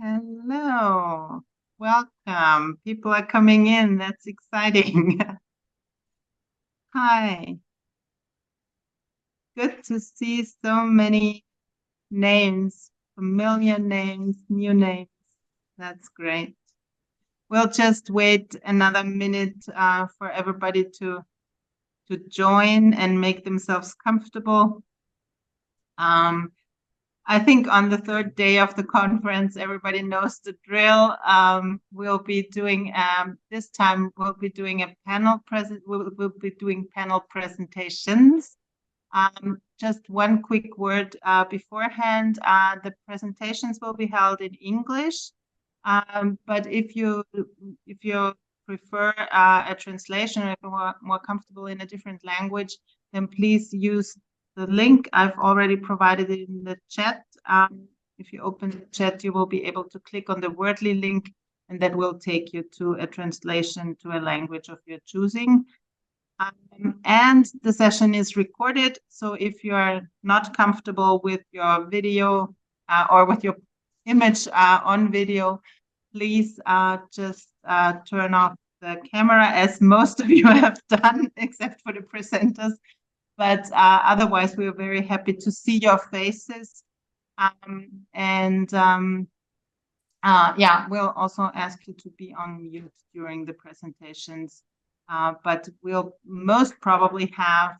Hello, welcome. People are coming in. That's exciting. Hi. Good to see so many names, familiar names, new names. That's great. We'll just wait another minute for everybody to join and make themselves comfortable. I think on the third day of the conference, everybody knows the drill. We'll be doing this time. We'll be doing a panel We'll be doing panel presentations. Just one quick word beforehand. The presentations will be held in English, but if you prefer a translation, or if you're more comfortable in a different language, then please use the link. I've already provided it in the chat. If you open the chat, you will be able to click on the Wordly link, and that will take you to a translation to a language of your choosing. And the session is recorded, so if you are not comfortable with your video or with your image on video, please just turn off the camera, as most of you have done, except for the presenters. But otherwise, we are very happy to see your faces. Yeah, we'll also ask you to be on mute during the presentations. But we'll most probably have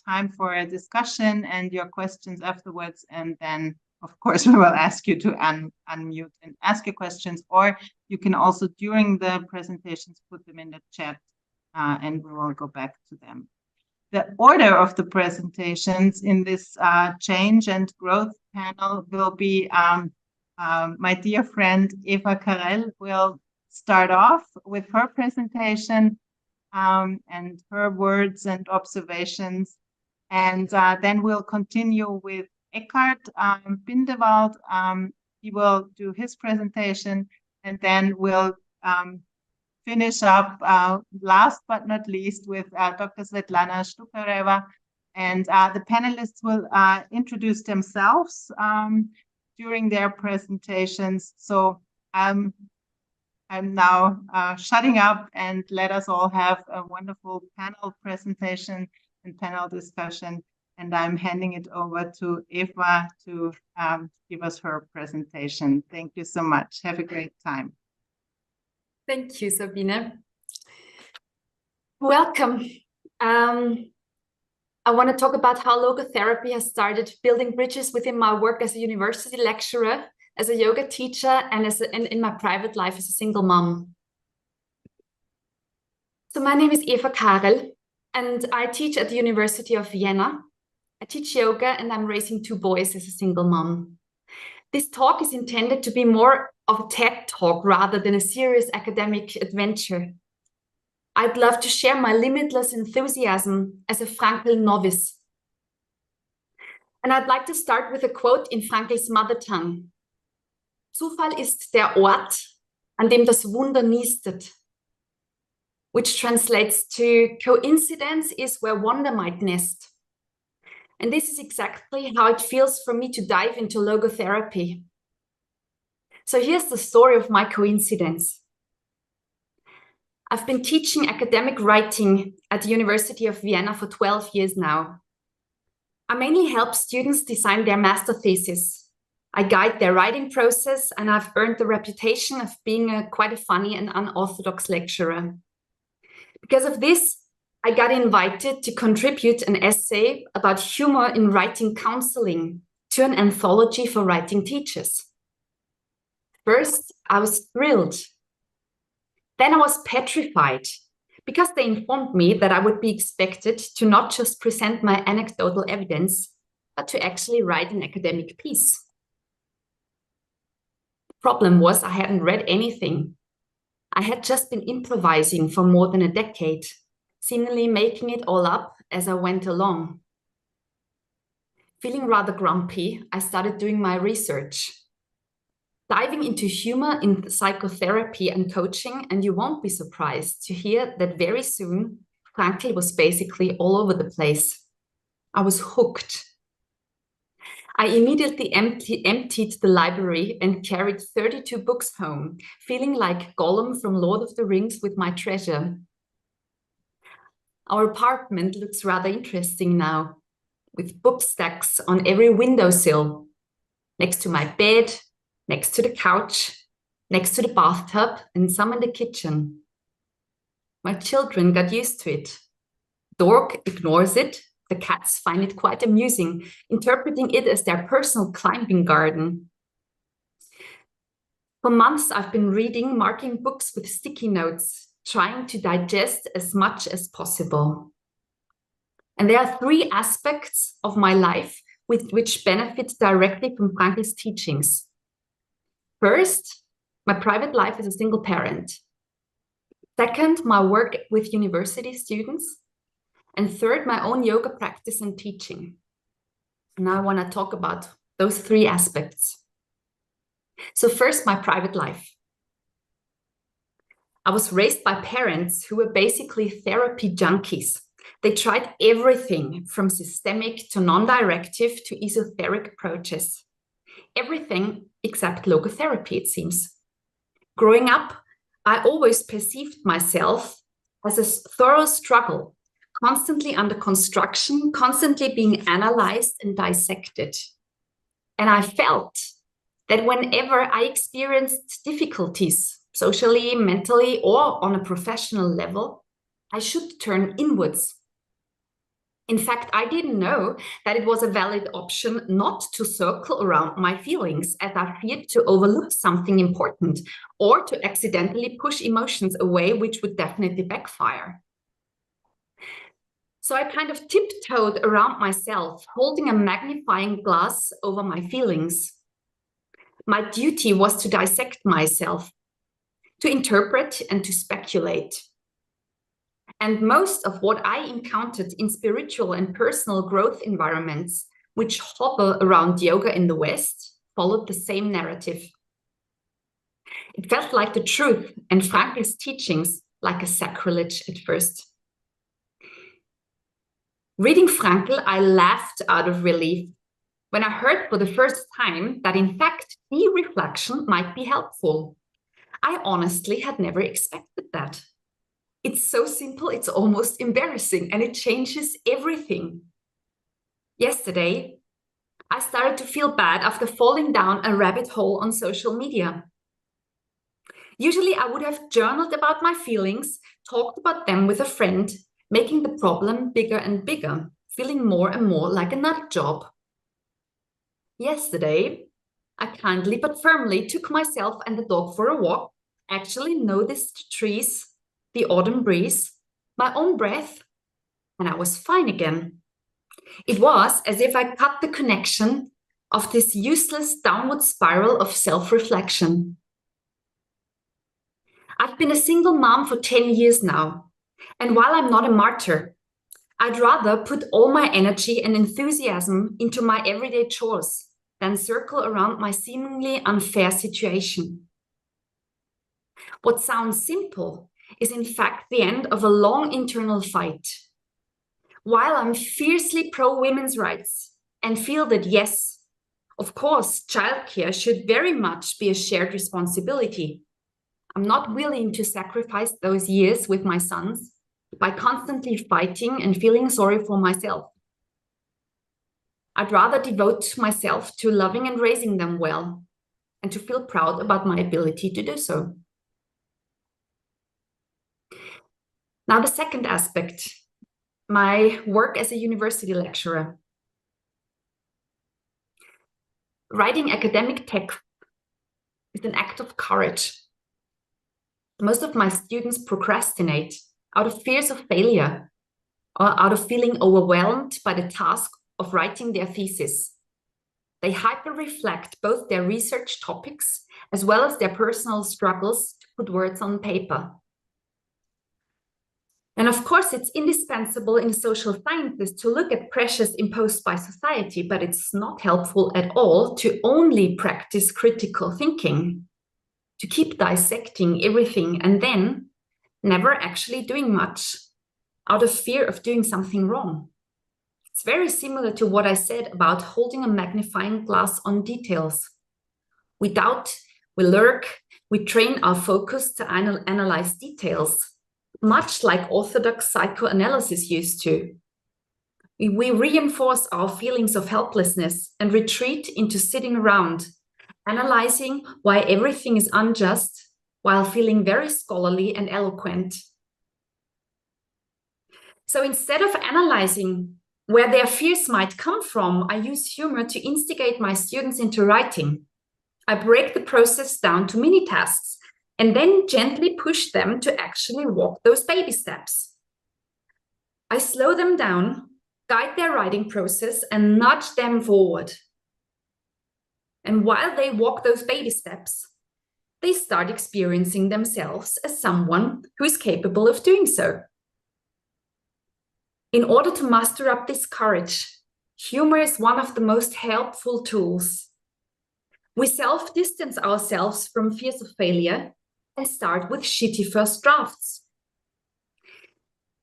time for a discussion and your questions afterwards. And then, of course, we will ask you to unmute and ask your questions. Or you can also, during the presentations, put them in the chat and we will go back to them. The order of the presentations in this change and growth panel will be my dear friend Eva Karel will start off with her presentation and her words and observations. And then we'll continue with Eckart Bindewald. He will do his presentation, and then we'll finish up last but not least with Dr. Svetlana Shtukareva, and the panelists will introduce themselves during their presentations. So I'm now shutting up, and let us all have a wonderful panel presentation and panel discussion. And I'm handing it over to Eva to give us her presentation. Thank you so much. Have a great time. Thank you, Sabine. Welcome. I want to talk about how logotherapy has started building bridges within my work as a university lecturer, as a yoga teacher, and in my private life as a single mom. So my name is Eva Karel, and I teach at the University of Vienna. I teach yoga, and I'm raising 2 boys as a single mom. This talk is intended to be more of a TED talk rather than a serious academic adventure. I'd love to share my limitless enthusiasm as a Frankl novice. And I'd like to start with a quote in Frankl's mother tongue. Zufall ist der Ort, an dem das Wunder nistet, which translates to coincidence is where wonder might nest. And this is exactly how it feels for me to dive into logotherapy. So here's the story of my coincidence. I've been teaching academic writing at the University of Vienna for 12 years now. I mainly help students design their master thesis. I guide their writing process, and I've earned the reputation of being quite a funny and unorthodox lecturer. Because of this, I got invited to contribute an essay about humor in writing counseling to an anthology for writing teachers. First, I was thrilled. Then I was petrified, because they informed me that I would be expected to not just present my anecdotal evidence, but to actually write an academic piece. The problem was I hadn't read anything. I had just been improvising for more than a decade, seemingly making it all up as I went along. Feeling rather grumpy, I started doing my research, diving into humor in psychotherapy and coaching, and you won't be surprised to hear that very soon, Frankl was basically all over the place. I was hooked. I immediately emptied the library and carried 32 books home, feeling like Gollum from Lord of the Rings with my treasure. Our apartment looks rather interesting now, with book stacks on every windowsill, next to my bed, next to the couch, next to the bathtub, and some in the kitchen. My children got used to it. Dog ignores it. The cats find it quite amusing, interpreting it as their personal climbing garden. For months, I've been reading, marking books with sticky notes, trying to digest as much as possible. And there are 3 aspects of my life which benefit directly from Frankl's teachings. First, my private life as a single parent. Second, my work with university students. And third, my own yoga practice and teaching. Now I want to talk about those 3 aspects. So first, my private life. I was raised by parents who were basically therapy junkies. They tried everything from systemic to non-directive to esoteric approaches. Everything except logotherapy, it seems. Growing up, I always perceived myself as a thorough struggle, constantly under construction, constantly being analyzed and dissected. And I felt that whenever I experienced difficulties, socially, mentally, or on a professional level, I should turn inwards. In fact, I didn't know that it was a valid option not to circle around my feelings, as I feared to overlook something important or to accidentally push emotions away, which would definitely backfire. So I kind of tiptoed around myself, holding a magnifying glass over my feelings. My duty was to dissect myself, to interpret and to speculate. And most of what I encountered in spiritual and personal growth environments, which hover around yoga in the West, followed the same narrative. It felt like the truth and Frankl's teachings like a sacrilege at first. Reading Frankl, I laughed out of relief when I heard for the first time that in fact, de-reflection might be helpful. I honestly had never expected that. It's so simple, it's almost embarrassing, and it changes everything. Yesterday, I started to feel bad after falling down a rabbit hole on social media. Usually, I would have journaled about my feelings, talked about them with a friend, making the problem bigger and bigger, feeling more and more like a nut job. Yesterday, I kindly but firmly took myself and the dog for a walk, actually noticed the trees, the autumn breeze, my own breath, and I was fine again. It was as if I cut the connection of this useless downward spiral of self-reflection. I've been a single mom for 10 years now, and while I'm not a martyr, I'd rather put all my energy and enthusiasm into my everyday chores than circle around my seemingly unfair situation. What sounds simple is in fact the end of a long internal fight. While I'm fiercely pro-women's rights and feel that yes, of course, childcare should very much be a shared responsibility, I'm not willing to sacrifice those years with my sons by constantly fighting and feeling sorry for myself. I'd rather devote myself to loving and raising them well and to feel proud about my ability to do so. Now, the second aspect, my work as a university lecturer. Writing academic text is an act of courage. Most of my students procrastinate out of fears of failure or out of feeling overwhelmed by the task of writing their thesis. They hyper-reflect both their research topics as well as their personal struggles to put words on paper. And of course, it's indispensable in social sciences to look at pressures imposed by society, but it's not helpful at all to only practice critical thinking, to keep dissecting everything and then never actually doing much out of fear of doing something wrong. It's very similar to what I said about holding a magnifying glass on details. We doubt, we lurk, we train our focus to analyze details, much like orthodox psychoanalysis used to. We reinforce our feelings of helplessness and retreat into sitting around, analyzing why everything is unjust, while feeling very scholarly and eloquent. So instead of analyzing where their fears might come from, I use humor to instigate my students into writing. I break the process down to mini tasks and then gently push them to actually walk those baby steps. I slow them down, guide their writing process, and nudge them forward. And while they walk those baby steps, they start experiencing themselves as someone who is capable of doing so. In order to muster up this courage, humor is one of the most helpful tools. We self-distance ourselves from fears of failure and start with shitty first drafts.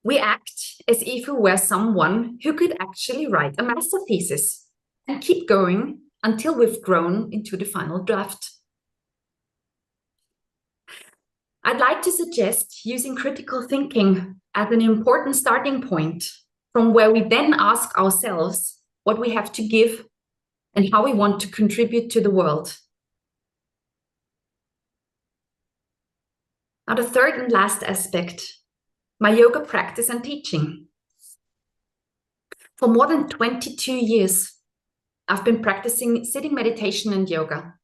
We act as if we were someone who could actually write a master thesis and keep going until we've grown into the final draft. I'd like to suggest using critical thinking as an important starting point from where we then ask ourselves what we have to give and how we want to contribute to the world. Now, the third and last aspect, my yoga practice and teaching. For more than 22 years, I've been practicing sitting meditation and yoga.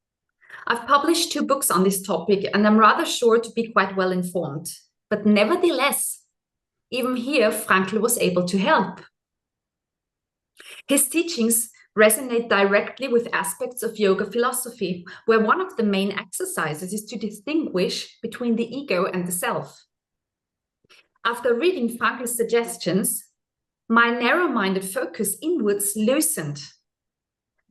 I've published 2 books on this topic, and I'm rather sure to be quite well informed. But nevertheless, even here, Frankl was able to help. His teachings resonate directly with aspects of yoga philosophy, where one of the main exercises is to distinguish between the ego and the self. After reading Frankl's suggestions, my narrow-minded focus inwards loosened,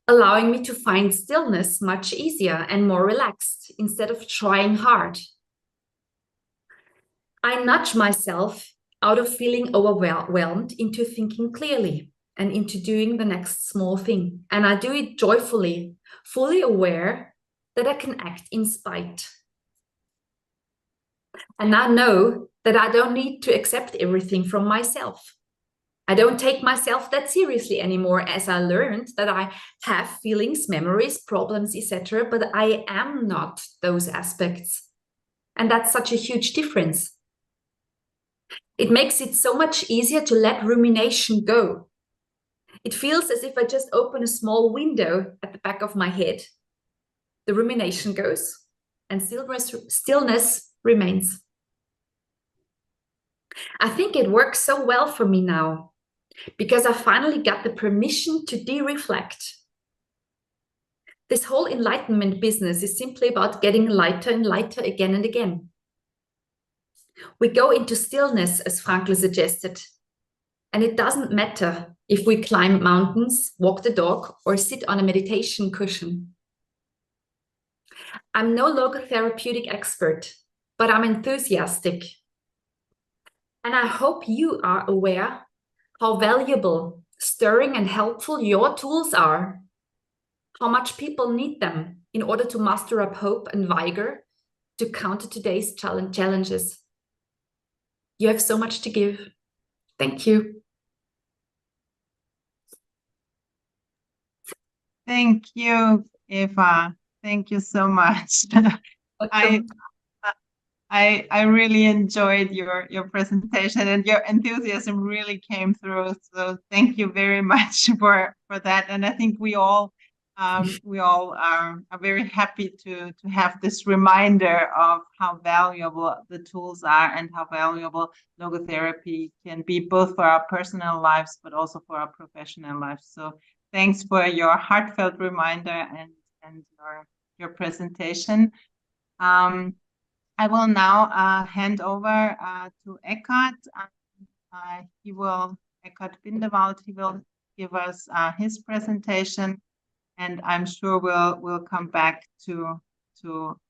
allowing me to find stillness much easier and more relaxed instead of trying hard. I nudge myself out of feeling overwhelmed into thinking clearly and into doing the next small thing. And I do it joyfully, fully aware that I can act in spite. And I know that I don't need to accept everything from myself. I don't take myself that seriously anymore, as I learned that I have feelings, memories, problems, etc. But I am not those aspects. And that's such a huge difference. It makes it so much easier to let rumination go. It feels as if I just open a small window at the back of my head. The rumination goes and stillness remains. I think it works so well for me now because I finally got the permission to de-reflect. This whole enlightenment business is simply about getting lighter and lighter again and again. We go into stillness, as Frankl suggested, and it doesn't matter if we climb mountains, walk the dog, or sit on a meditation cushion. I'm no logotherapeutic expert, but I'm enthusiastic. And I hope you are aware how valuable, stirring, and helpful your tools are, how much people need them in order to muster up hope and vigor to counter today's challenges. You have so much to give. Thank you. Thank you, Eva. Thank you so much. I really enjoyed your presentation, and your enthusiasm really came through. So thank you very much for that. And I think we all are very happy to have this reminder of how valuable the tools are and how valuable logotherapy can be, both for our personal lives but also for our professional lives. So thanks for your heartfelt reminder and your presentation. I will now hand over to Eckart. Eckart Bindewald, he will give us his presentation, and I'm sure we'll come back to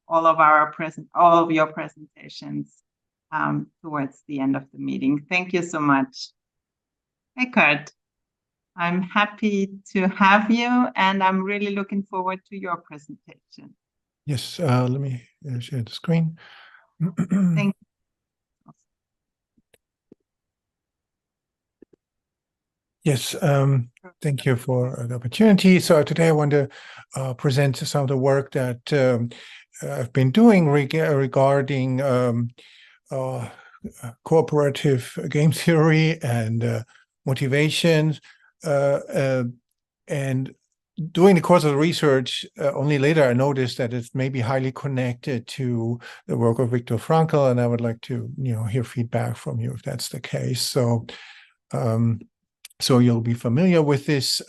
all of your presentations towards the end of the meeting. Thank you so much, Eckart. I'm happy to have you, and I'm really looking forward to your presentation. Yes, let me share the screen. Thank you. Yes, thank you for the opportunity. So today I want to present some of the work that I've been doing regarding cooperative game theory and motivation. And during the course of the research, only later I noticed that it's maybe highly connected to the work of Viktor Frankl, and I would like to, hear feedback from you if that's the case. So, so you'll be familiar with this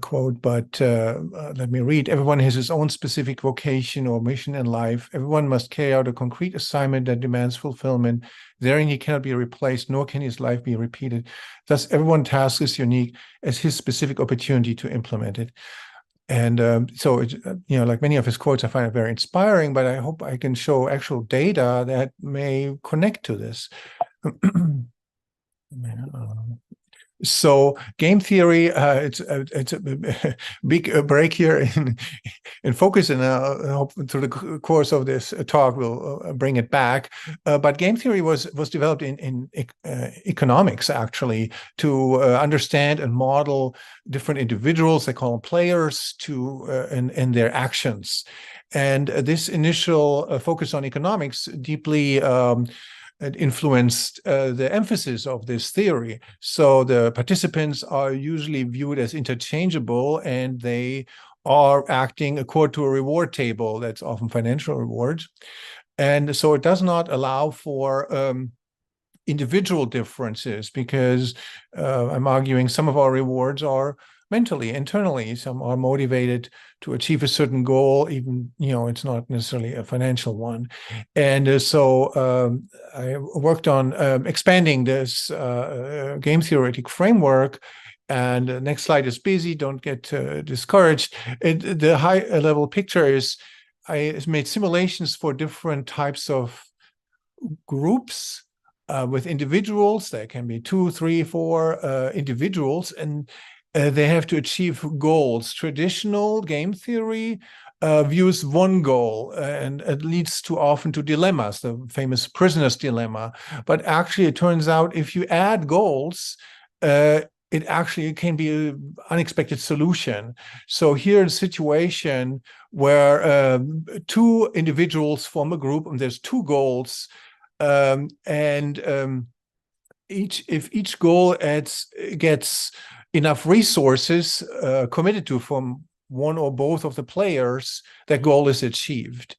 quote, but let me read. Everyone has his own specific vocation or mission in life. Everyone must carry out a concrete assignment that demands fulfillment. Therein he cannot be replaced, nor can his life be repeated. Thus, everyone's task is unique as his specific opportunity to implement it. And so, like many of his quotes, I find it very inspiring, but I hope I can show actual data that may connect to this. So game theory, it's a big break here in focus, and I hope through the course of this talk we'll bring it back. But game theory was developed in economics, actually, to understand and model different individuals, they call them players, and their actions. And this initial focus on economics deeply it influenced the emphasis of this theory. So the participants are usually viewed as interchangeable, and they are acting according to a reward table that's often financial rewards. And so it does not allow for individual differences, because I'm arguing some of our rewards are mentally, internally. Some are motivated to achieve a certain goal, even, it's not necessarily a financial one. And so I worked on expanding this game theoretic framework. And the next slide is busy, don't get discouraged. The high level picture is I made simulations for different types of groups with individuals. There can be 2, 3, 4 individuals, and they have to achieve goals. Traditional game theory views one goal, and it leads too often to dilemmas, the famous prisoner's dilemma. But actually, it turns out if you add goals, it actually can be an unexpected solution. So here is a situation where 2 individuals form a group, and there's 2 goals. If each goal gets enough resources committed to from one or both of the players, that goal is achieved.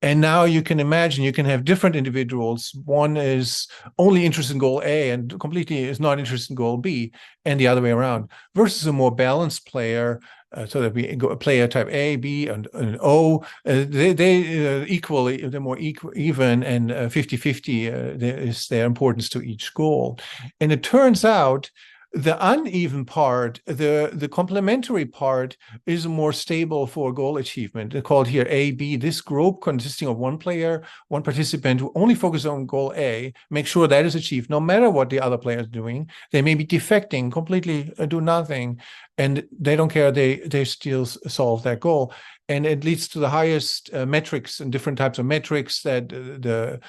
And now you can imagine you can have different individuals. One is only interested in goal A and completely is not interested in goal B, and the other way around, versus a more balanced player. So that we go a player type A, B, and O, they equally, they're more even, and 50-50 is their importance to each goal. And it turns out the uneven part, the complementary part, is more stable for goal achievement. They're called here A, B. This group consisting of one player, one participant who only focuses on goal A, make sure that is achieved no matter what the other player is doing. They may be defecting, completely do nothing, and they don't care. They still solve that goal. And it leads to the highest metrics and different types of metrics, that the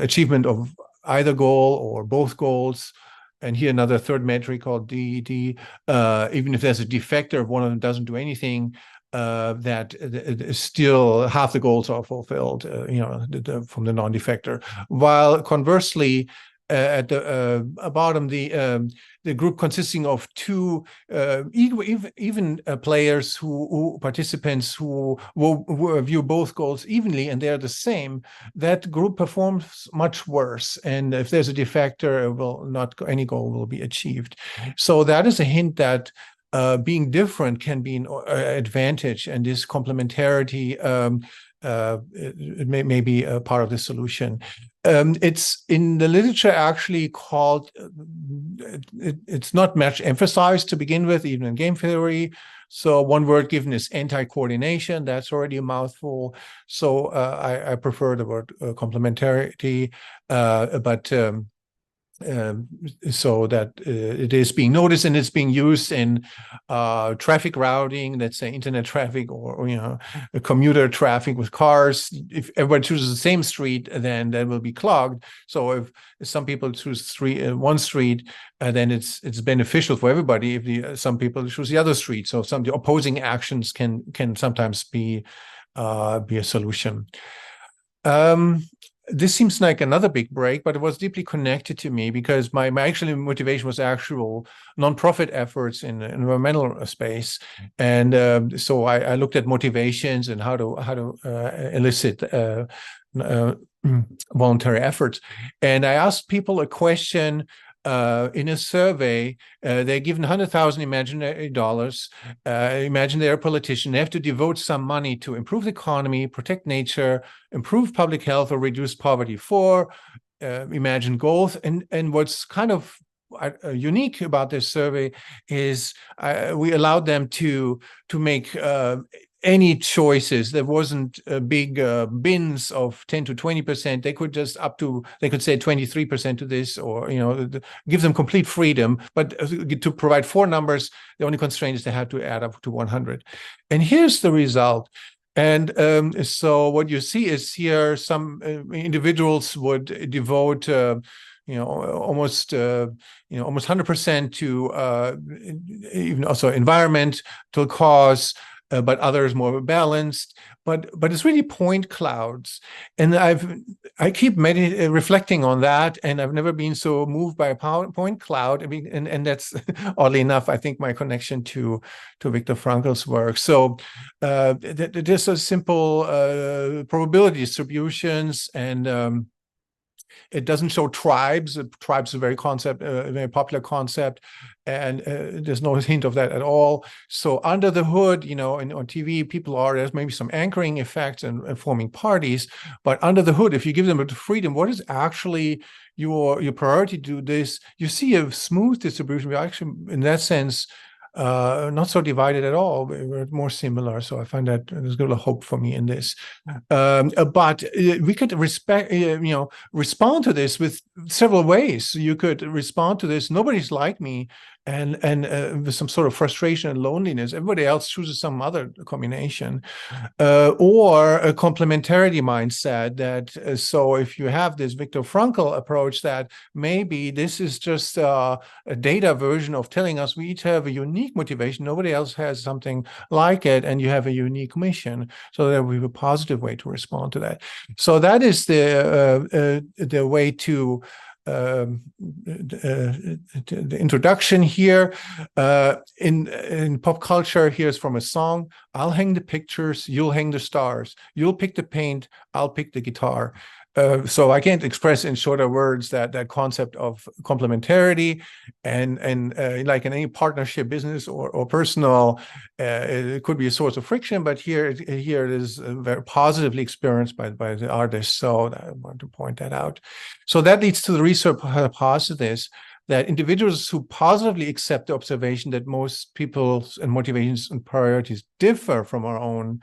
achievement of either goal or both goals. And here another third metric called DED. Even if there's a defector, if one of them doesn't do anything, that still half the goals are fulfilled, from the non-defector. While conversely, at the bottom, the group consisting of 2 even players participants who view both goals evenly, and they're the same, that group performs much worse. And if there's a defector, any goal will be achieved. So that is a hint that being different can be an advantage, and this complementarity it may be a part of the solution. It's in the literature actually called, it's not much emphasized to begin with, even in game theory. So one word given is anti-coordination. That's already a mouthful. So I prefer the word complementarity, but so that it is being noticed and it's being used in traffic routing, let's say internet traffic, or commuter traffic with cars. If everybody chooses the same street, then that will be clogged. So if some people choose one street, then it's beneficial for everybody. If some people choose the other street, so some opposing actions can sometimes be a solution. This seems like another big break, but it was deeply connected to me because my actual motivation was actual nonprofit efforts in the environmental space, and so I looked at motivations and how to elicit voluntary efforts, and I asked people a question. In a survey, they're given 100,000 imaginary dollars. Imagine they're a politician. They have to devote some money to improve the economy, protect nature, improve public health, or reduce poverty. For imagined goals. And what's kind of unique about this survey is we allowed them to make any choices. There wasn't big bins of 10 to 20%. They could just they could say 23% to this, or give them complete freedom. But to provide 4 numbers, the only constraint is they had to add up to 100. And here's the result. And so what you see is here some individuals would devote almost 100% to even also environmental cause. But others more balanced. But it's really point clouds, and I keep reflecting on that, and I've never been so moved by a point cloud. I mean, and that's oddly enough, I think, my connection to Viktor Frankl's work. So there's a simple probability distributions, and it doesn't show tribes. Tribes is a very popular concept, and there's no hint of that at all. So under the hood, on TV, there's maybe some anchoring effects and forming parties, but under the hood, if you give them the freedom, what is actually your priority to do this? You see a smooth distribution. We're actually, in that sense, not so divided at all. We're more similar. So I find that there's a little hope for me in this. But we could respond to this with several ways. You could respond to this. Nobody's like me. And with some sort of frustration and loneliness, everybody else chooses some other combination, or a complementarity mindset. That so if you have this Viktor Frankl approach, that maybe this is just a data version of telling us we each have a unique motivation, nobody else has something like it, and you have a unique mission. So that we have a positive way to respond to that. So that is the way to. The introduction here in pop culture. Here's from a song: I'll hang the pictures, you'll hang the stars, you'll pick the paint, I'll pick the guitar. So I can't express in shorter words that concept of complementarity, and like in any partnership, business or personal, it could be a source of friction, but here it is very positively experienced by the artist. So I want to point that out. So that leads to the research hypothesis that individuals who positively accept the observation that most people's and motivations and priorities differ from our own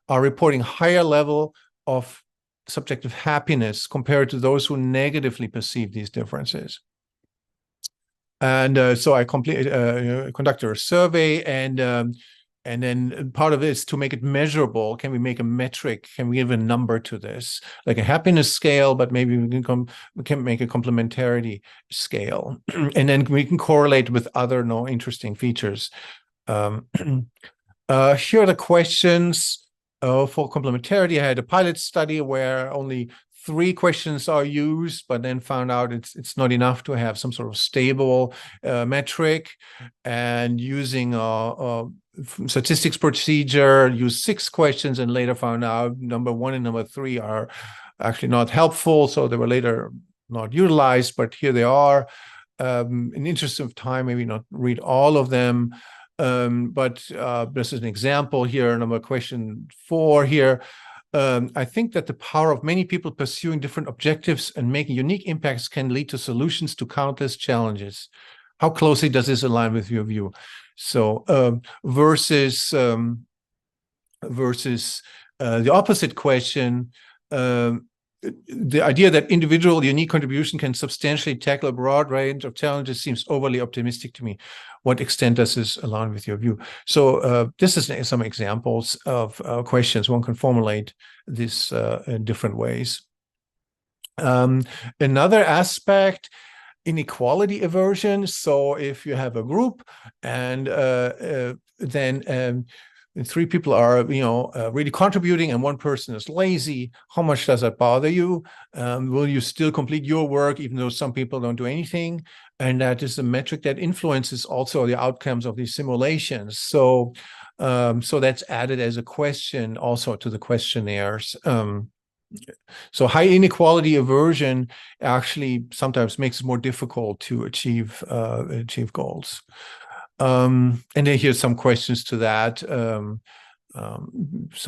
are reporting higher level of subjective happiness compared to those who negatively perceive these differences. And so I conducted a survey, and then part of it is to make it measurable. Can we make a metric? Can we give a number to this, like a happiness scale? But maybe we can make a complementarity scale, and then we can correlate with other interesting features. Here are the questions. For complementarity, I had a pilot study where only 3 questions are used, but then found out it's not enough to have some sort of stable metric. And using a statistics procedure, used 6 questions, and later found out number 1 and number 3 are actually not helpful. So they were later not utilized, but here they are. In the interest of time, maybe not read all of them. But this is an example here, number question 4 here. I think that the power of many people pursuing different objectives and making unique impacts can lead to solutions to countless challenges. How closely does this align with your view? So versus the opposite question, the idea that individual unique contribution can substantially tackle a broad range of challenges seems overly optimistic to me. What extent does this align with your view? So this is some examples of questions one can formulate this in different ways. Another aspect, inequality aversion. So if you have a group and then three people are, really contributing and one person is lazy, how much does that bother you? Will you still complete your work even though some people don't do anything? And that is a metric that influences also the outcomes of these simulations. So, so that's added as a question also to the questionnaires. So high inequality aversion actually sometimes makes it more difficult to achieve goals. And then here's some questions to that. Some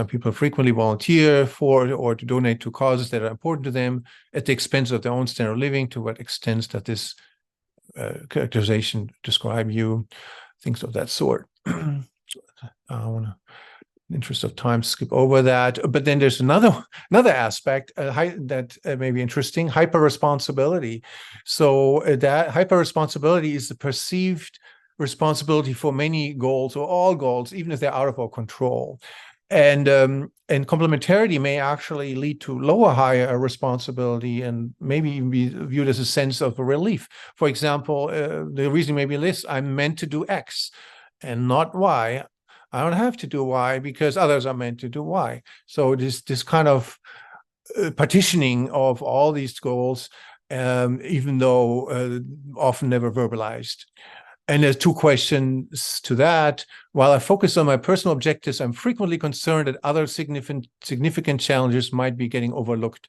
people frequently volunteer for or to donate to causes that are important to them at the expense of their own standard of living. To what extent does this characterization describe you? Things of that sort. I want to, in the interest of time, skip over that. But then there's another aspect that may be interesting: hyper-responsibility. So that hyper-responsibility is the perceived responsibility for many goals or all goals, even if they're out of our control. And complementarity may actually lead to higher responsibility and maybe even be viewed as a sense of relief. For example, the reason may be this: I'm meant to do X and not Y. I don't have to do Y because others are meant to do Y. So this kind of partitioning of all these goals, even though often never verbalized. And there's two questions to that. While I focus on my personal objectives, I'm frequently concerned that other significant challenges might be getting overlooked.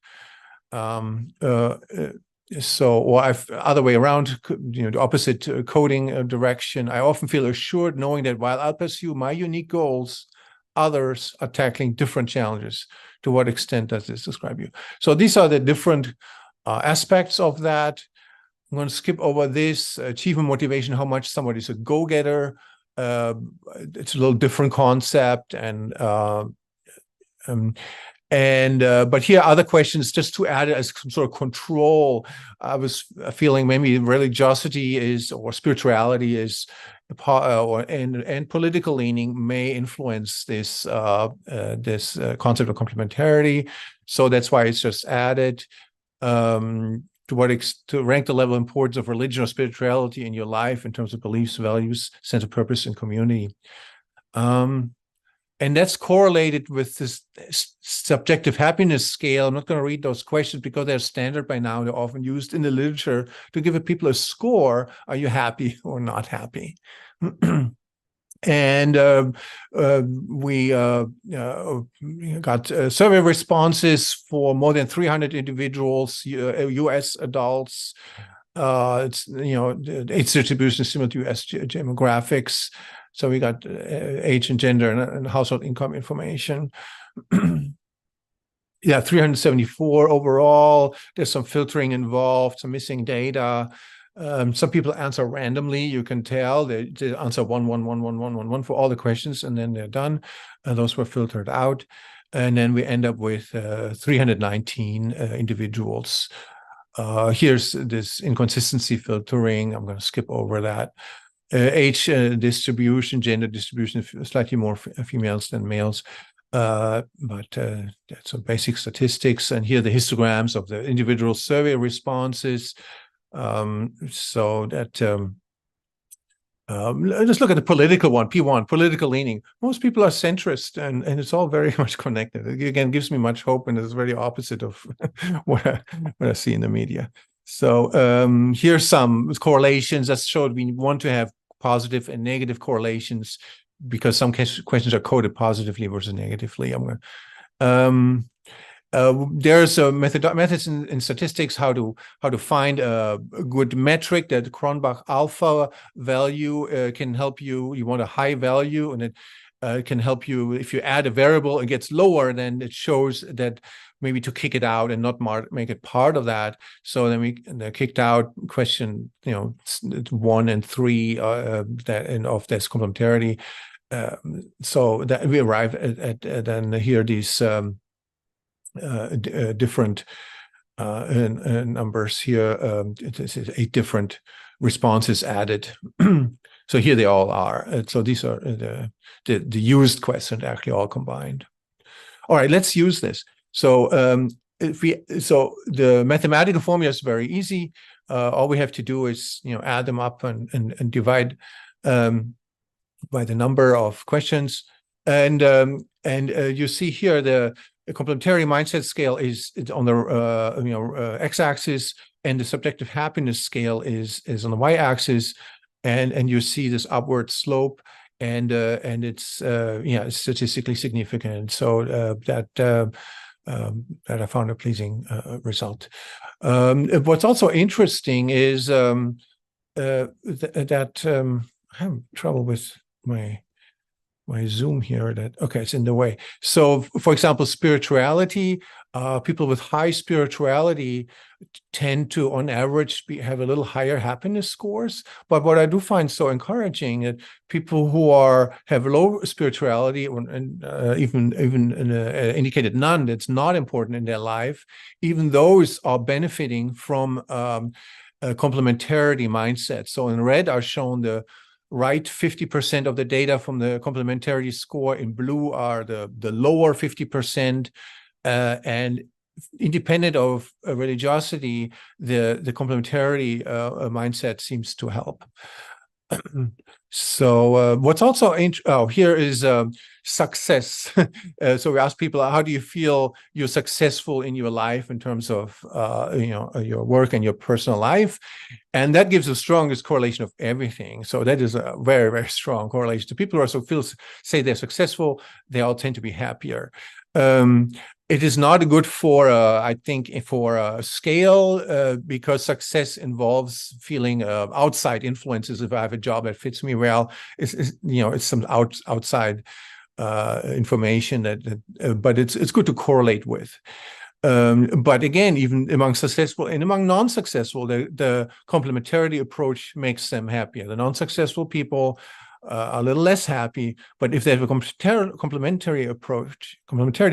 Or other way around, the opposite coding direction. I often feel assured knowing that while I'll pursue my unique goals, others are tackling different challenges. To what extent does this describe you? So these are the different aspects of that. I'm going to skip over this. Achievement motivation, how much somebody's a go-getter. It's a little different concept. But here other questions just to add as some sort of control. I was feeling maybe religiosity or spirituality is and political leaning may influence this concept of complementarity. So that's why it's just added. To rank the level of importance of religion or spirituality in your life in terms of beliefs, values, sense of purpose, and community. And that's correlated with this subjective happiness scale. I'm not going to read those questions because they're standard by now. They're often used in the literature to give people a score. Are you happy or not happy? And we got survey responses for more than 300 individuals, U.S. adults. It's age distribution similar to U.S. demographics. So we got age and gender and household income information. 374 overall. There's some filtering involved, some missing data. Some people answer randomly. You can tell they answer 1, 1, 1, 1, 1, 1, 1 for all the questions, and then they're done. Those were filtered out, and then we end up with 319 individuals. Here's this inconsistency filtering. I'm going to skip over that. Age distribution, gender distribution, slightly more females than males. But that's some basic statistics. And here are the histograms of the individual survey responses. So that let's look at the political one, P1, political leaning. Most people are centrist, and it's all very much connected. It, again, gives me much hope, and it's very opposite of what I see in the media. So here's some correlations that showed we want to have positive and negative correlations because some questions are coded positively versus negatively. There's methods in statistics how to find a good metric. That Cronbach alpha value can help you. You want a high value, and it can help you if you add a variable and it gets lower. Then it shows that maybe to kick it out and not make it part of that. So then the kicked out question, 1 and 3 of this complementarity. So that we arrive at then here these different numbers here. It's 8 different responses added. So here they all are. So these are the used questions actually all combined. All right, let's use this. So the mathematical formula is very easy. All we have to do is add them up and divide by the number of questions. And you see here the complementary mindset scale is on the x-axis, and the subjective happiness scale is on the y-axis, and you see this upward slope, and it's it's statistically significant. So that I found a pleasing result. What's also interesting is that I'm having trouble with my Zoom here. It's in the way. So, for example, spirituality, people with high spirituality tend to, on average, have a little higher happiness scores. But what I do find so encouraging that people who have low spirituality, and even indicated none, that's not important in their life, even those are benefiting from a complementarity mindset. So in red are shown the right 50% of the data from the complementarity score. In blue are the lower 50%, and independent of religiosity, the complementarity mindset seems to help. So what's also here is success. So we ask people, how do you feel you're successful in your life in terms of your work and your personal life? And that gives the strongest correlation of everything. So that is a very, very strong correlation. The people who also say they're successful, they all tend to be happier. It is not good for, I think, for a scale, because success involves feeling outside influences. If I have a job that fits me well, it's some outside information but it's good to correlate with. But again, even among successful and among non-successful, the complementarity approach makes them happier. The non-successful people a little less happy, but if they have a complementarity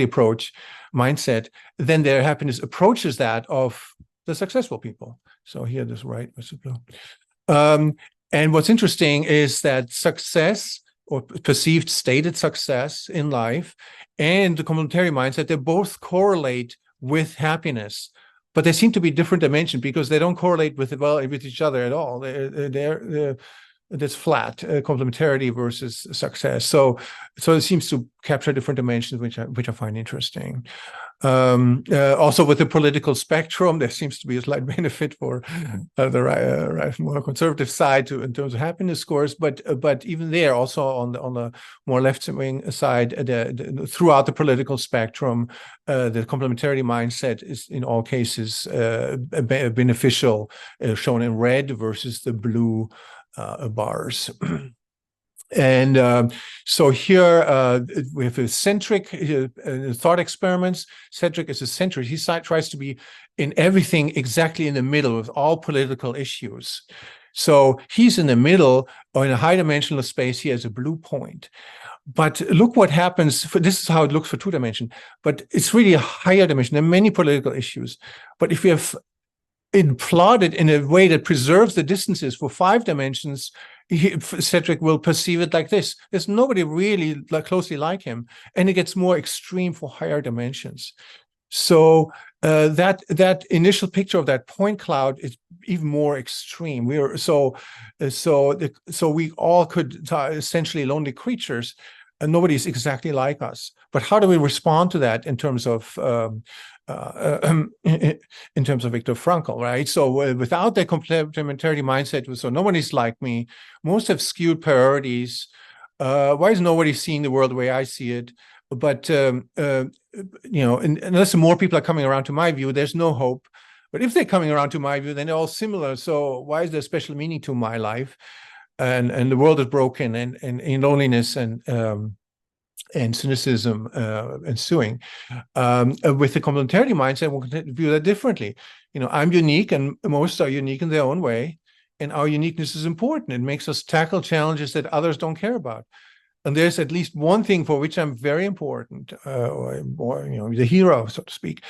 approach mindset, then their happiness approaches that of the successful people. So here, this right was blue. And what's interesting is that success, or perceived stated success in life, and the complementary mindset, they both correlate with happiness, but they seem to be different dimensions because they don't correlate with each other at all. That's flat, complementarity versus success. So it seems to capture different dimensions, which I find interesting. Also, with the political spectrum, there seems to be a slight benefit for the right, more conservative side in terms of happiness scores. But even there, also on the more left-wing side, throughout the political spectrum, the complementarity mindset is in all cases beneficial, shown in red versus the blue bars. And so here we have a centric thought experiments. Cedric is a centrist. He tries to be in everything exactly in the middle with all political issues. So he's in the middle, or in a high dimensional space. He has a blue point. But look what happens. This is how it looks for 2 dimension, but it's really a higher dimension. There are many political issues. But if you have plotted in a way that preserves the distances for 5 dimensions, Cedric will perceive it like this. There's nobody really closely like him, and it gets more extreme for higher dimensions. So that initial picture of that point cloud is even more extreme. So we all could essentially lonely creatures, and nobody's exactly like us. But how do we respond to that in terms of Viktor Frankl, right? So without that complementarity mindset, so nobody's like me. Most have skewed priorities. Why is nobody seeing the world the way I see it? But unless more people are coming around to my view, there's no hope. But if they're coming around to my view, then they're all similar. So why is there special meaning to my life? And the world is broken, and in loneliness and cynicism ensuing. With the complementarity mindset, we'll view that differently. I'm unique, and most are unique in their own way, and our uniqueness is important. It makes us tackle challenges that others don't care about. And there's at least one thing for which I'm very important, or the hero, so to speak.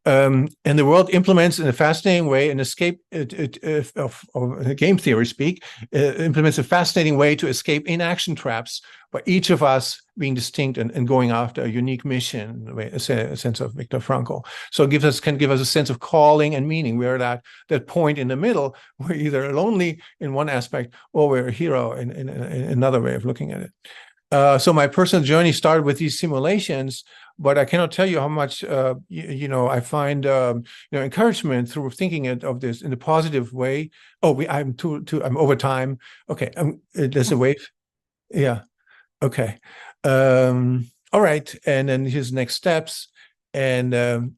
And the world implements in a fascinating way an escape of game theory speak, implements a fascinating way to escape inaction traps by each of us being distinct and going after a unique mission, a sense of Viktor Frankl. So it can give us a sense of calling and meaning. We're that point in the middle. We're either lonely in one aspect or we're a hero in another way of looking at it. So my personal journey started with these simulations, but I cannot tell you how much I find encouragement through thinking of this in a positive way. Oh, I'm over time. Okay, there's a wave. Yeah. Okay. All right. And then here's next steps. And I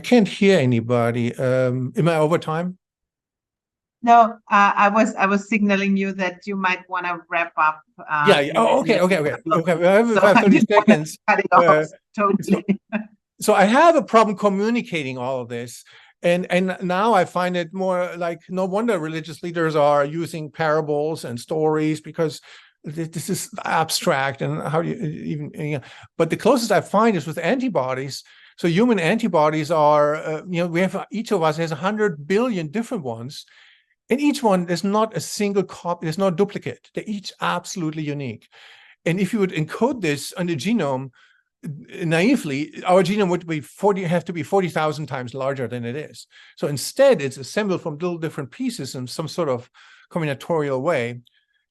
can't hear anybody. Am I over time? No, I was signaling you that you might want to wrap up. Yeah. Oh, okay. We have So 30 seconds. Cut it off, totally. So I have a problem communicating all of this. And now I find it more like no wonder religious leaders are using parables and stories, because this is abstract, and how do you even, but the closest I find is with antibodies. So human antibodies are, we have, each of us has 100 billion different ones. And each one, there's not a single copy, there's no duplicate. They're each absolutely unique. And if you would encode this on the genome, naively, our genome would have to be 40,000 times larger than it is. So instead, it's assembled from little different pieces in some sort of combinatorial way.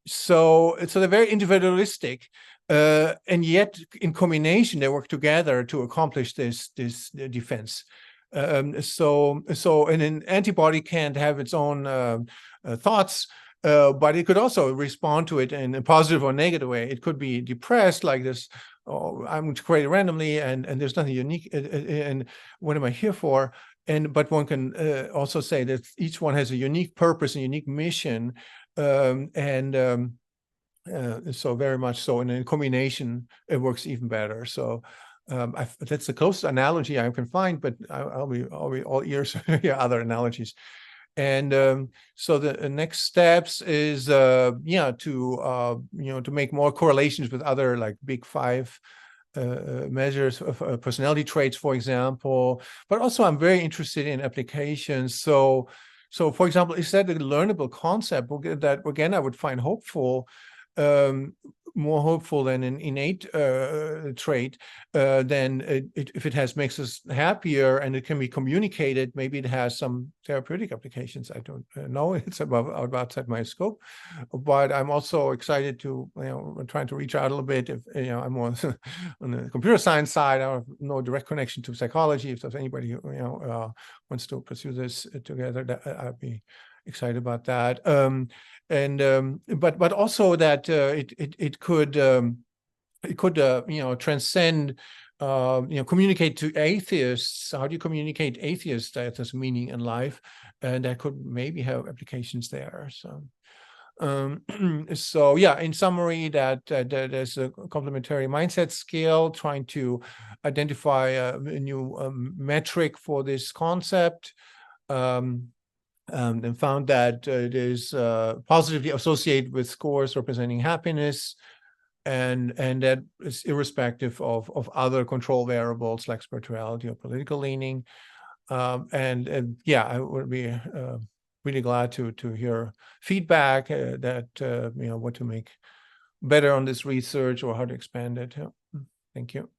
So they're very individualistic, and yet in combination, they work together to accomplish this defense. So an antibody can't have its own thoughts, but it could also respond to it in a positive or negative way. It could be depressed, like this. Oh, I'm created randomly, and there's nothing unique. And what am I here for? But one can also say that each one has a unique purpose and unique mission, so very much so. And in combination, it works even better. So. That's the closest analogy I can find, but I'll be all ears to hear other analogies. And so the next steps is to make more correlations with other like big five measures of personality traits, for example. But also I'm very interested in applications. So for example, is that a learnable concept that again I would find hopeful? More hopeful than an innate trait, then if it makes us happier and it can be communicated, maybe it has some therapeutic applications. I don't know. It's outside my scope, but I'm also excited to, trying to reach out a little bit. If I'm more on the computer science side, I have no direct connection to psychology. If there's anybody who wants to pursue this together, I'd be excited about that. But also that it could transcend, communicate to atheists. How do you communicate atheists that there's meaning in life, and that could maybe have applications there. So so yeah, in summary, that there's a complementary mindset scale trying to identify a new metric for this concept. And found that it is positively associated with scores representing happiness, and that is irrespective of other control variables like spirituality or political leaning. And yeah, I would be really glad to hear feedback that what to make better on this research or how to expand it. Thank you.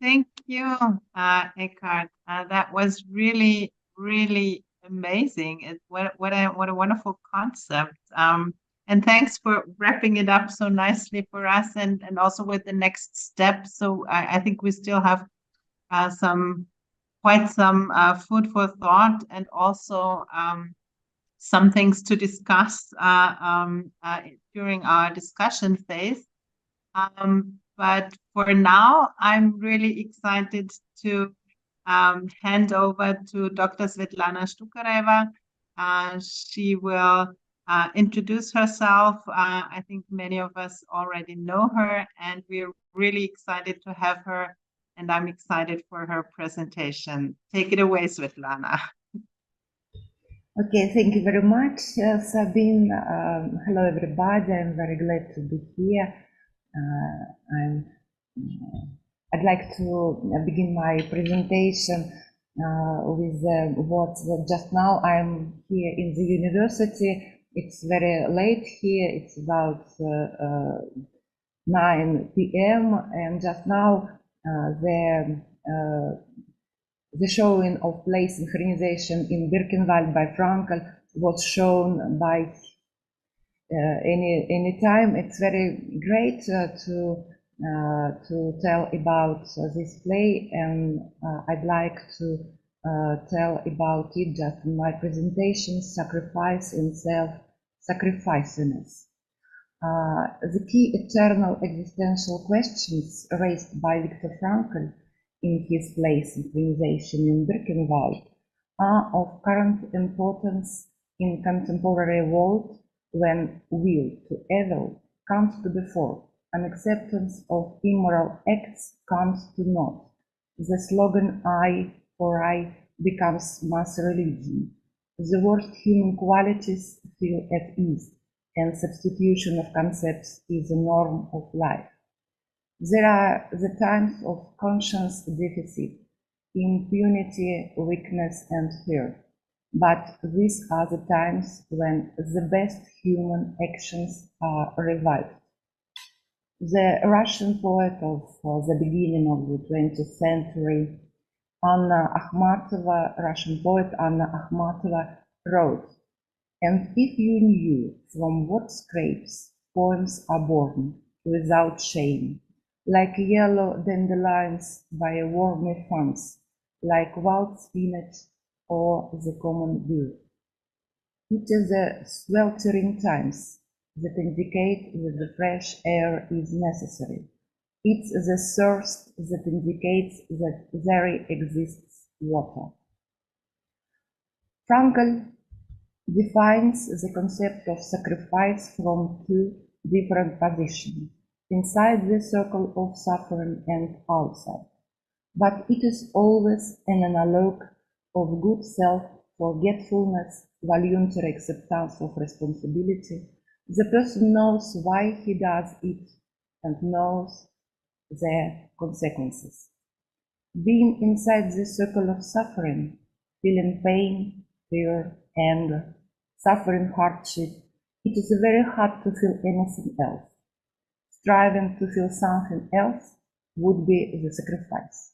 Thank you, Eckart. That was really, really amazing. What a wonderful concept. And thanks for wrapping it up so nicely for us, and also with the next step. So I think we still have quite some food for thought, and also some things to discuss during our discussion phase. But for now, I'm really excited to hand over to Dr. Svetlana Shtukareva. She will introduce herself. I think many of us already know her, and we're really excited to have her, and I'm excited for her presentation. Take it away, Svetlana. Okay, thank you very much, Sabine. Hello, everybody. I'm very glad to be here. I'd like to begin my presentation with what just now. I'm here in the university. It's very late here. It's about 9 p.m. and just now the showing of play synchronization in Birkenwald by Frankl was shown by any time. It's very great to tell about this play, and I'd like to tell about it just in my presentation: sacrifice and self-sacrificingness. The key eternal existential questions raised by Viktor Frankl in his play Synchronization in Birkenwald are of current importance in contemporary world when will to evil comes to the fore, and acceptance of immoral acts comes to naught. The slogan "I for I" becomes mass religion. The worst human qualities feel at ease, and substitution of concepts is a norm of life. There are the times of conscience deficit, impunity, weakness, and fear. But these are the times when the best human actions are revived. The Russian poet of the beginning of the 20th century, Russian poet Anna Akhmatova, wrote, "And if you knew from what scrapes poems are born without shame, like yellow dandelions by a wormy fungus, like wild spinach or the common beer. It is the sweltering times that indicate that the fresh air is necessary. It's the thirst that indicates that there exists water." Frankl defines the concept of sacrifice from two different positions, inside the circle of suffering and outside. But it is always an analogue of good self-forgetfulness, voluntary acceptance of responsibility. The person knows why he does it and knows the consequences. Being inside the circle of suffering, feeling pain, fear, anger, suffering hardship, it is very hard to feel anything else. Striving to feel something else would be the sacrifice.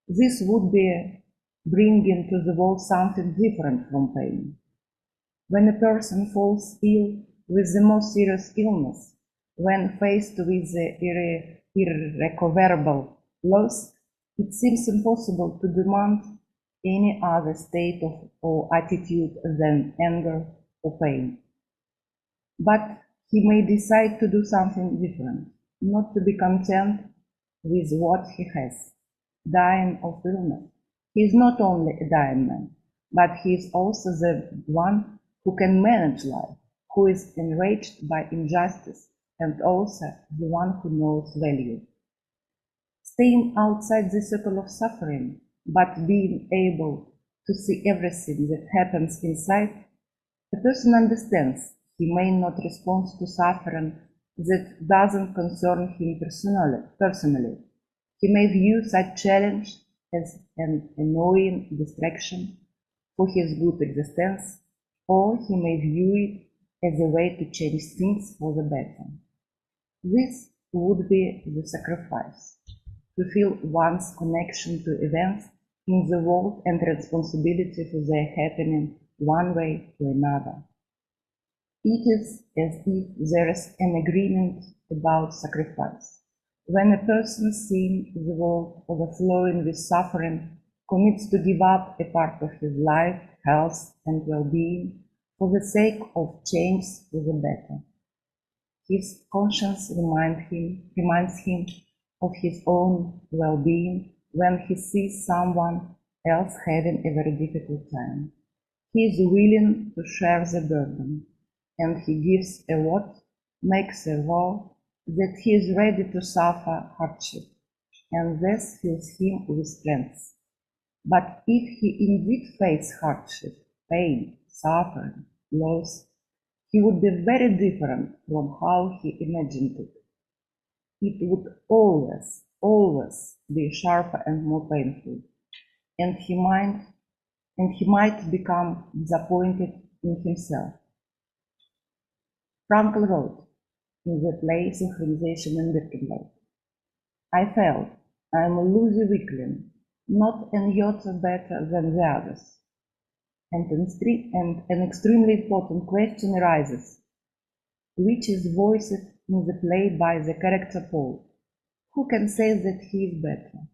This would be bringing to the world something different from pain. When a person falls ill with the most serious illness, when faced with the irrecoverable loss, it seems impossible to demand any other state of or attitude than anger or pain. But he may decide to do something different, not to be content with what he has. Dying of illness, he is not only a dying man, but he is also the one who can manage life, who is enraged by injustice, and also the one who knows value. Staying outside the circle of suffering, but being able to see everything that happens inside, the person understands he may not respond to suffering that doesn't concern him personally. He may view such challenge as an annoying distraction for his good existence, or he may view it as a way to change things for the better. This would be the sacrifice, to feel one's connection to events in the world and responsibility for their happening one way or another. It is as if there is an agreement about sacrifice. When a person seeing the world overflowing with suffering commits to give up a part of his life, health, and well-being for the sake of change for the better. His conscience reminds him of his own well-being when he sees someone else having a very difficult time. He is willing to share the burden, and he gives a vote, makes a vow that he is ready to suffer hardship, and this fills him with strength. But if he indeed faces hardship, pain, suffering, loss, he would be very different from how he imagined it. It would always, always be sharper and more painful, and he might become disappointed in himself. Frankl wrote in the play Synchronization in Birkenwald, I felt I am a lousy weakling, not an iota better than the others. And an extremely important question arises, which is voiced in the play by the character Paul. Who can say that he is better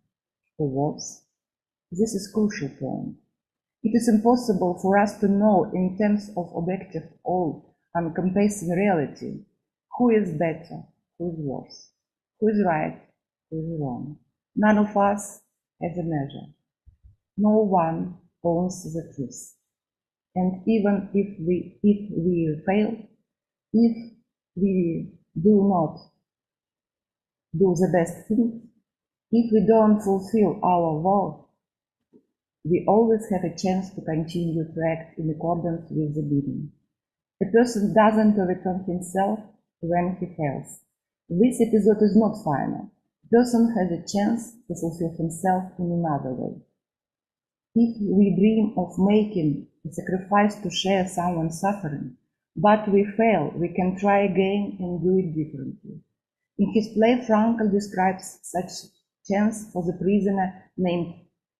or worse? This is a crucial point. It is impossible for us to know in terms of objective, all-encompassing reality who is better, who is worse, who is right, who is wrong. None of us has a measure. No one owns the truth. And even if we fail, if we do not do the best thing, if we don't fulfill our vow, we always have a chance to continue to act in accordance with the bidding. A person doesn't overturn himself when he fails. This episode is not final. A person has a chance to fulfill himself in another way. If we dream of making a sacrifice to share someone's suffering, but we fail, we can try again and do it differently. In his play, Frankl describes such chance for the prisoner named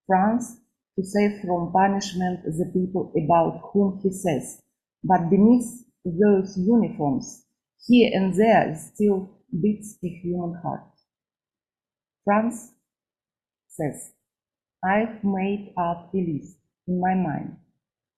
Franz to save from punishment the people about whom he says, but beneath those uniforms, here and there still beats a human heart. Franz says, I've made up a list in my mind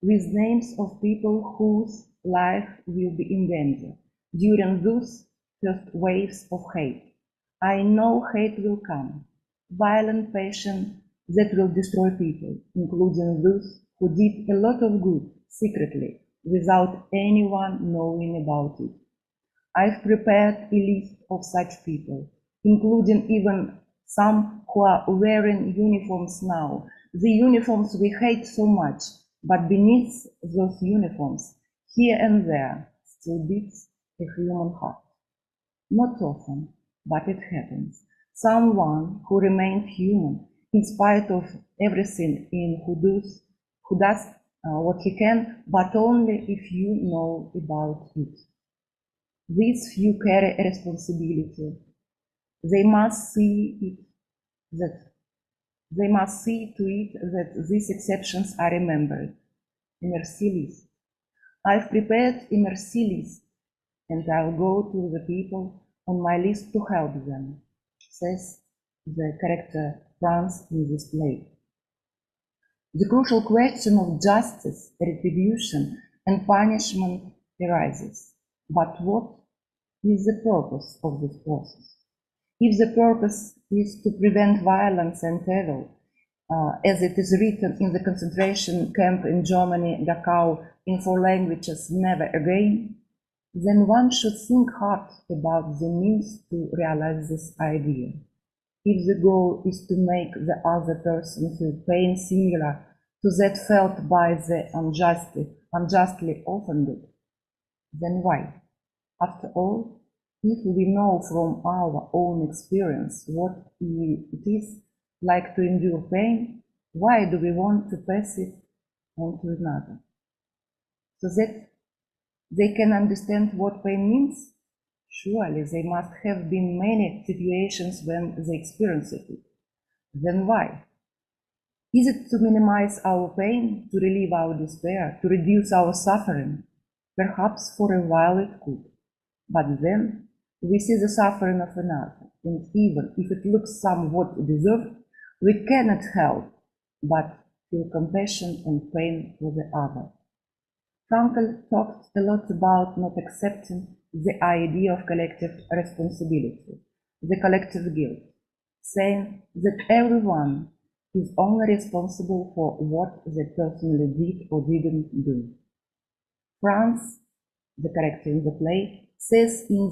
with names of people whose life will be in danger during those first waves of hate. I know hate will come, violent passion that will destroy people, including those who did a lot of good secretly without anyone knowing about it. I've prepared a list of such people, including even some who are wearing uniforms now, the uniforms we hate so much, but beneath those uniforms, here and there, still beats a human heart. Not often, but it happens. Someone who remained human in spite of everything in who does what he can, but only if you know about it. These few carry a responsibility. They must see to it that these exceptions are remembered. A merci list. I've prepared a merci list, and I'll go to the people on my list to help them, says the character Franz in this play. The crucial question of justice, retribution, and punishment arises. But what is the purpose of this process? If the purpose is to prevent violence and evil, as it is written in the concentration camp in Germany, Dachau, in 4 languages, never again, then one should think hard about the means to realize this idea. If the goal is to make the other person feel pain similar to that felt by the unjustly offended, then why? After all, if we know from our own experience what it is like to endure pain, why do we want to pass it on to another? So that they can understand what pain means? Surely there must have been many situations when they experienced it. Then why? Is it to minimize our pain, to relieve our despair, to reduce our suffering? Perhaps for a while it could. But then we see the suffering of another, and even if it looks somewhat deserved, we cannot help but feel compassion and pain for the other. Frankl talked a lot about not accepting the idea of collective responsibility, the collective guilt, saying that everyone is only responsible for what they personally did or didn't do. Franz, the character in the play, says in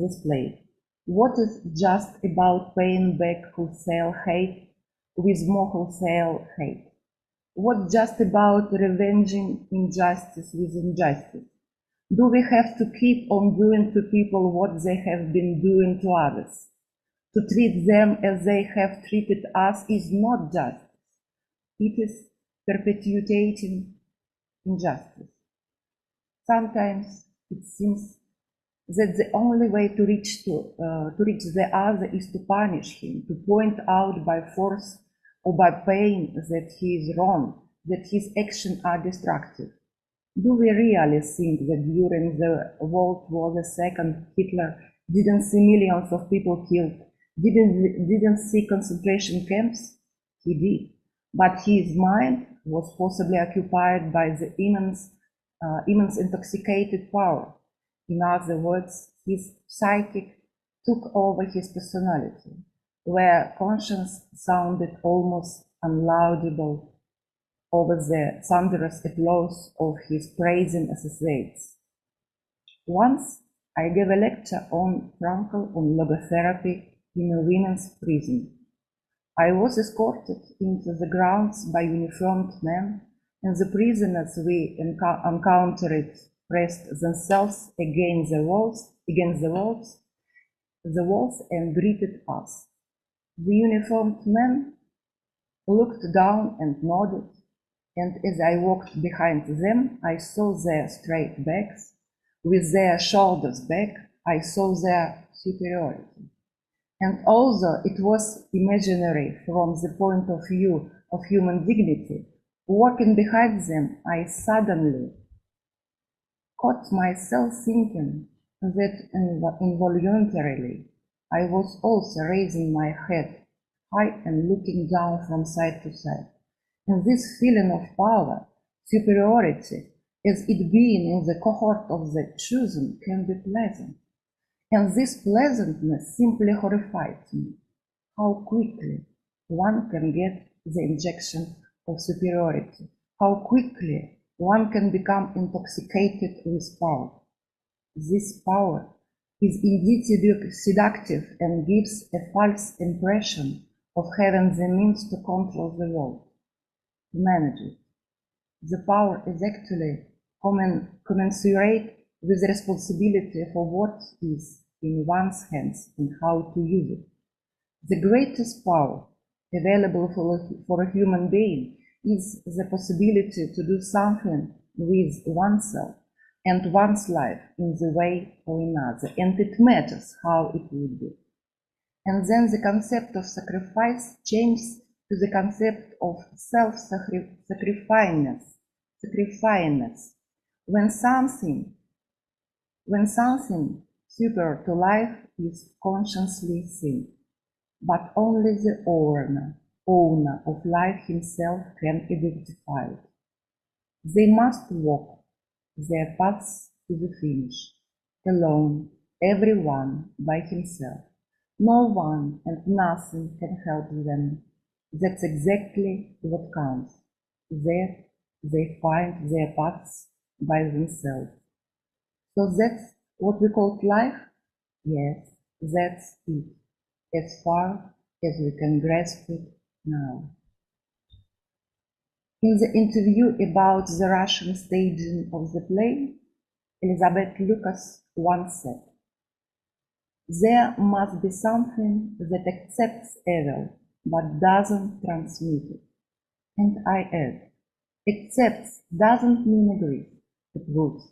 this play, what is just about paying back wholesale hate with more wholesale hate? What just about revenging injustice with injustice? Do we have to keep on doing to people what they have been doing to others? To treat them as they have treated us is not justice. It is perpetuating injustice. Sometimes it seems that the only way to reach the other is to punish him, to point out by force or by pain that he is wrong, that his actions are destructive. Do we really think that during the World War II, Hitler didn't see millions of people killed, didn't see concentration camps? He did, but his mind was possibly occupied by the immense intoxicated power. In other words, his psyche took over his personality, where conscience sounded almost unlaudable over the thunderous applause of his praising associates. Once I gave a lecture on Frankl on logotherapy in a women's prison. I was escorted into the grounds by uniformed men, and the prisoners we encountered pressed themselves against the walls and greeted us. The uniformed men looked down and nodded, and as I walked behind them, I saw their straight backs. With their shoulders back, I saw their superiority. And although it was imaginary from the point of view of human dignity, walking behind them, I suddenly caught myself thinking that involuntarily I was also raising my head high and looking down from side to side. And this feeling of power, superiority, as it being in the cohort of the chosen, can be pleasant. And this pleasantness simply horrified me. How quickly one can get the injection of superiority, how quickly one can become intoxicated with power. This power is indeed seductive and gives a false impression of having the means to control the world, to manage it. The power is actually commensurate with the responsibility for what is in one's hands and how to use it. The greatest power available for a human being is the possibility to do something with oneself and one's life in the way or another, and it matters how it would be. And then the concept of sacrifice changes to the concept of self-sacrificingness. When something superior to life is consciously seen, but only the owner of life himself can identify it. They must walk their paths to the finish, alone, everyone by himself. No one and nothing can help them. That's exactly what counts, that they find their paths by themselves. So that's what we call life? Yes, that's it, as far as we can grasp it now. In the interview about the Russian staging of the play, Elizabeth Lucas once said, "There must be something that accepts evil but doesn't transmit it." And I add, accepts doesn't mean agrees, approves.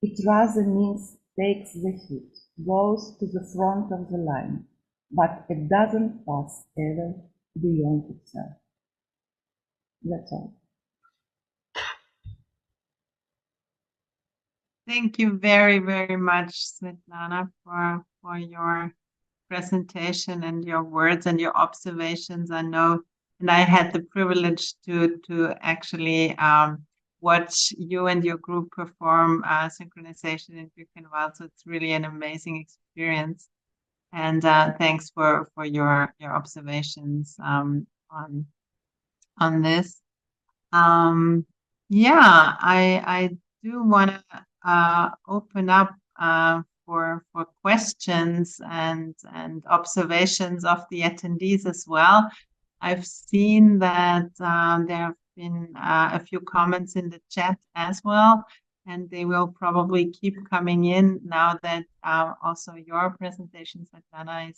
It rather means takes the hit, goes to the front of the line, but it doesn't pass evil beyond itself. That's all. Thank you very, very much, Svetlana, for your presentation and your words and your observations. I know, and I had the privilege to actually watch you and your group perform synchronization in Buchenwald. So it's really an amazing experience. And thanks for your observations on this. Yeah, I do want to open up for questions and observations of the attendees as well. I've seen that there have been a few comments in the chat as well, and they will probably keep coming in now that also your presentation, Svetlana,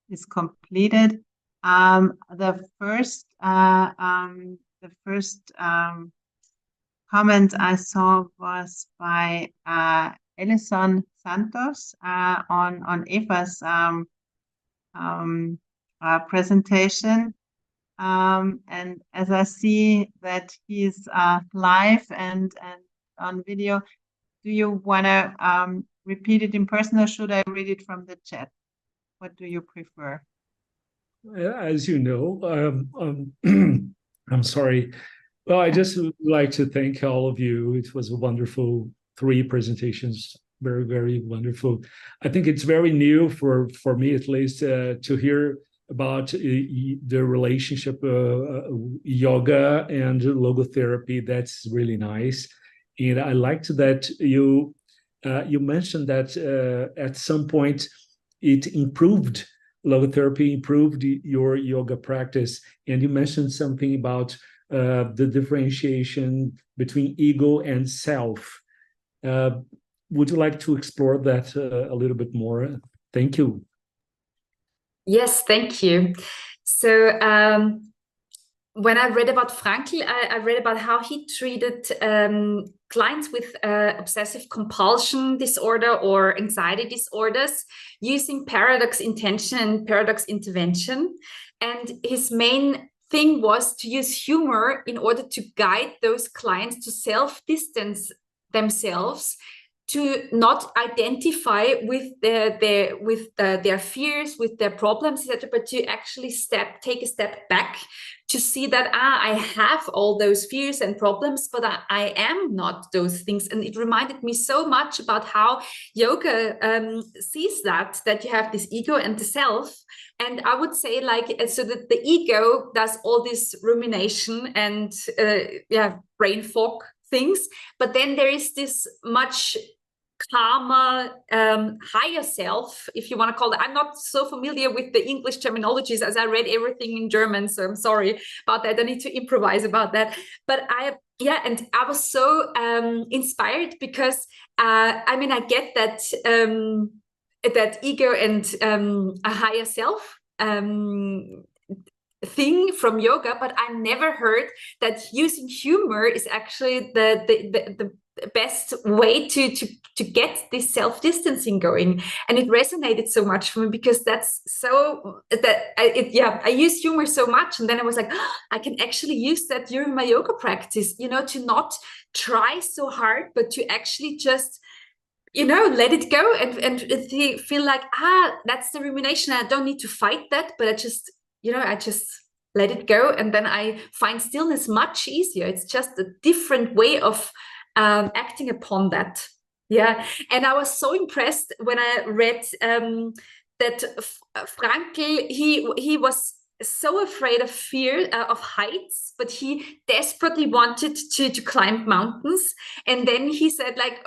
is completed. The first comment I saw was by Elison Santos on Eva's presentation. And as I see that he's live and on video, do you want to repeat it in person, or should I read it from the chat? What do you prefer? As you know, I'm sorry. Well, I just would like to thank all of you. It was a wonderful 3 presentations, very, very wonderful. I think it's very new for me, at least, to hear about the relationship yoga and logotherapy. That's really nice, and I liked that you mentioned that at some point it improved. Logotherapy improved your yoga practice, and you mentioned something about the differentiation between ego and self. Would you like to explore that a little bit more? Thank you. Yes, thank you. So when I read about Frankl, I read about how he treated clients with obsessive compulsion disorder or anxiety disorders using paradox intention and paradox intervention. And his main thing was to use humor in order to guide those clients to self-distance themselves, to not identify with their fears, with their problems, etc., but to actually take a step back to see that I have all those fears and problems, but I am not those things. And it reminded me so much about how yoga sees that you have this ego and the self. And I would say, like, so that the ego does all this rumination and brain fog things, but then there is this much calmer, higher self, if you want to call it. I'm not so familiar with the English terminologies, as I read everything in German, so I'm sorry about that. I need to improvise about that. But I was so inspired because I get that that ego and a higher self thing from yoga, but I never heard that using humor is actually the best way to get this self-distancing going. And it resonated so much for me because I use humor so much, and then I was like, I can actually use that during my yoga practice, to not try so hard, but to actually just let it go and feel like, that's the rumination. I don't need to fight that, but I just let it go, and then I find stillness much easier. It's just a different way of acting upon that. Yeah. And I was so impressed when I read that Frankl, he was so afraid of fear of heights, but he desperately wanted to climb mountains. And then he said, like,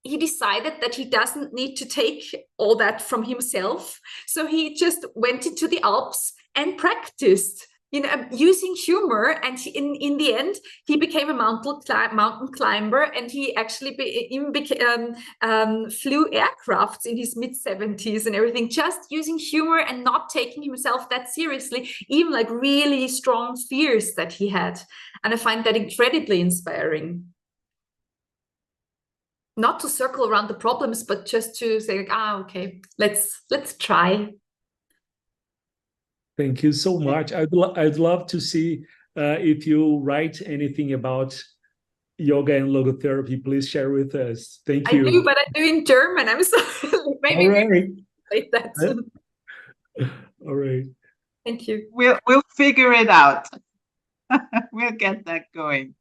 he decided that he doesn't need to take all that from himself. So he just went into the Alps and practiced, using humor. And in the end, he became a mountain climber, and he actually flew aircrafts in his mid-70s and everything, just using humor and not taking himself that seriously, even like really strong fears that he had. And I find that incredibly inspiring. Not to circle around the problems, but just to say, like, okay, let's try. Thank you so much. I'd love to see if you write anything about yoga and logotherapy. Please share with us. Thank you. I do, but I do in German. I'm sorry. Maybe all right. Like that. All right. Thank you. We'll figure it out. We'll get that going.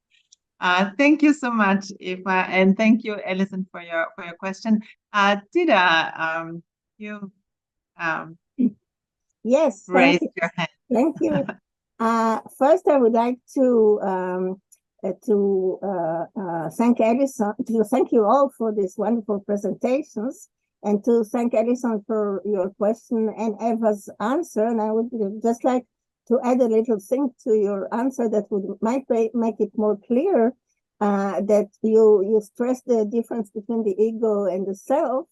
Thank you so much, Eva, and thank you, Alison, for your question. Tida, you yes, raised your hand. Thank you. First, I would like to thank Alison, to thank you all for these wonderful presentations, and to thank Alison for your question and Eva's answer. And I would just like to add a little thing to your answer that might make it more clear, that you stress the difference between the ego and the self.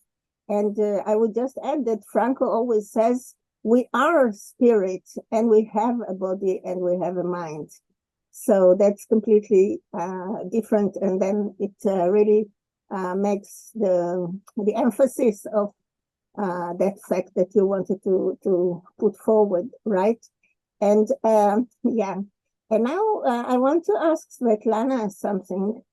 And I would just add that Franco always says, we are spirit and we have a body and we have a mind. So that's completely different. And then it really makes the emphasis of that fact that you wanted to put forward, right? And yeah, and now I want to ask Svetlana something.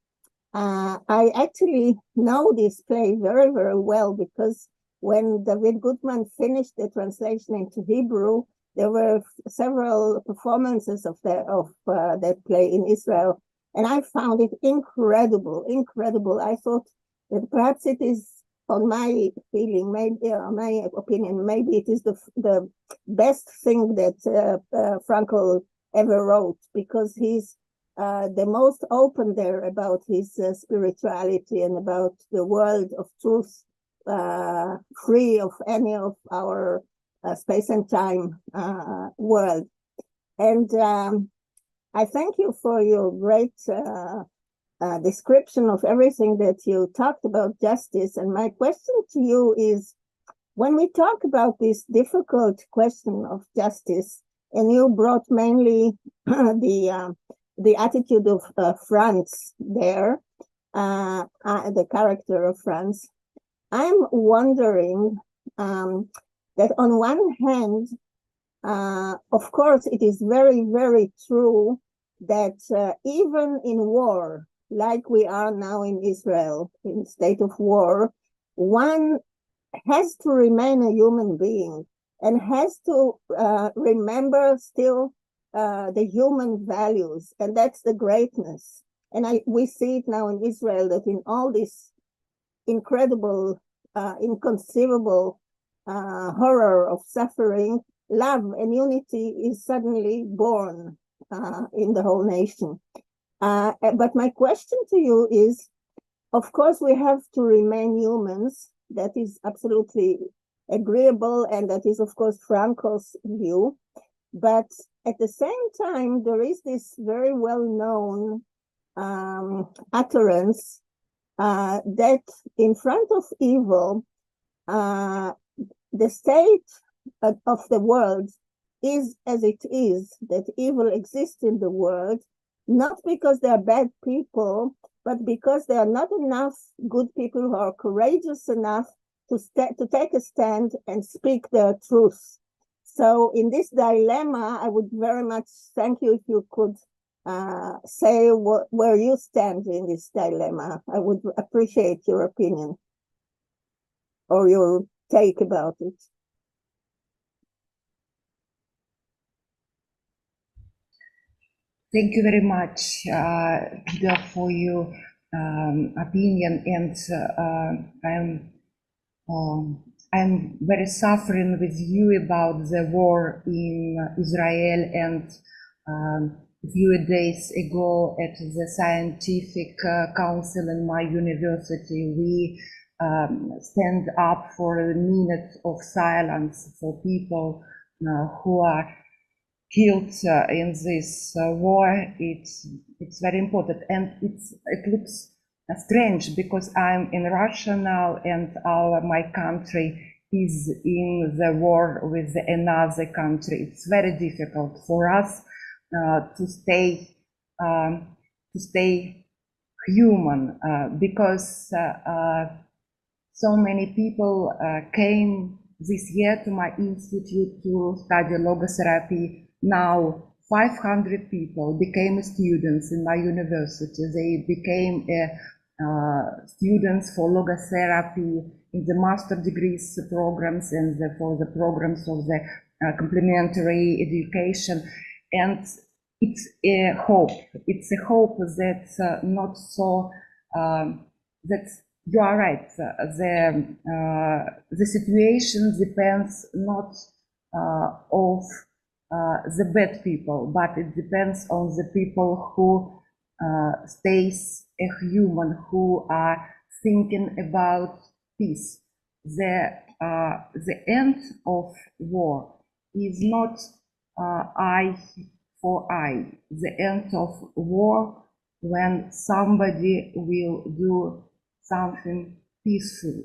I actually know this play very, very well, because when David Goodman finished the translation into Hebrew, there were several performances of that play in Israel, and I found it incredible, incredible. I thought that perhaps it is, on my feeling, maybe my opinion, maybe it is the best thing that Franco ever wrote, because he's the most open there about his spirituality and about the world of truth, free of any of our space and time world. And I thank you for your great description of everything that you talked about justice. And my question to you is, when we talk about this difficult question of justice, and you brought mainly the attitude of Franz there, the character of Franz, I'm wondering that on one hand, of course, it is very, very true that even in war, like we are now in Israel, in state of war, one has to remain a human being and has to remember still the human values, and that's the greatness. And we see it now in Israel, that in all this incredible, inconceivable horror of suffering, love and unity is suddenly born in the whole nation. But my question to you is, of course, we have to remain humans. That is absolutely agreeable, and that is, of course, Franco's view. But at the same time, there is this very well-known utterance that in front of evil, the state of the world is as it is, that evil exists in the world, not because they are bad people, but because there are not enough good people who are courageous enough to take a stand and speak their truth. So in this dilemma, I would very much thank you if you could say where you stand in this dilemma. I would appreciate your opinion or your take about it. Thank you very much, Peter, for your opinion, and I'm very suffering with you about the war in Israel. And a few days ago at the Scientific Council in my university, we stand up for a minute of silence for people who are killed in this war. It's very important, and it looks strange because I'm in Russia now, and my country is in the war with another country. It's very difficult for us to stay human because so many people came this year to my institute to study logotherapy. Now 500 people became students in my university. They became students for logotherapy in the master degrees programs and for the programs of the complementary education. And it's a hope. It's a hope that not so that you are right. The situation depends not of the bad people, but it depends on the people who stays a human, who are thinking about peace. The end of war is not eye for eye, the end of war, when somebody will do something peaceful.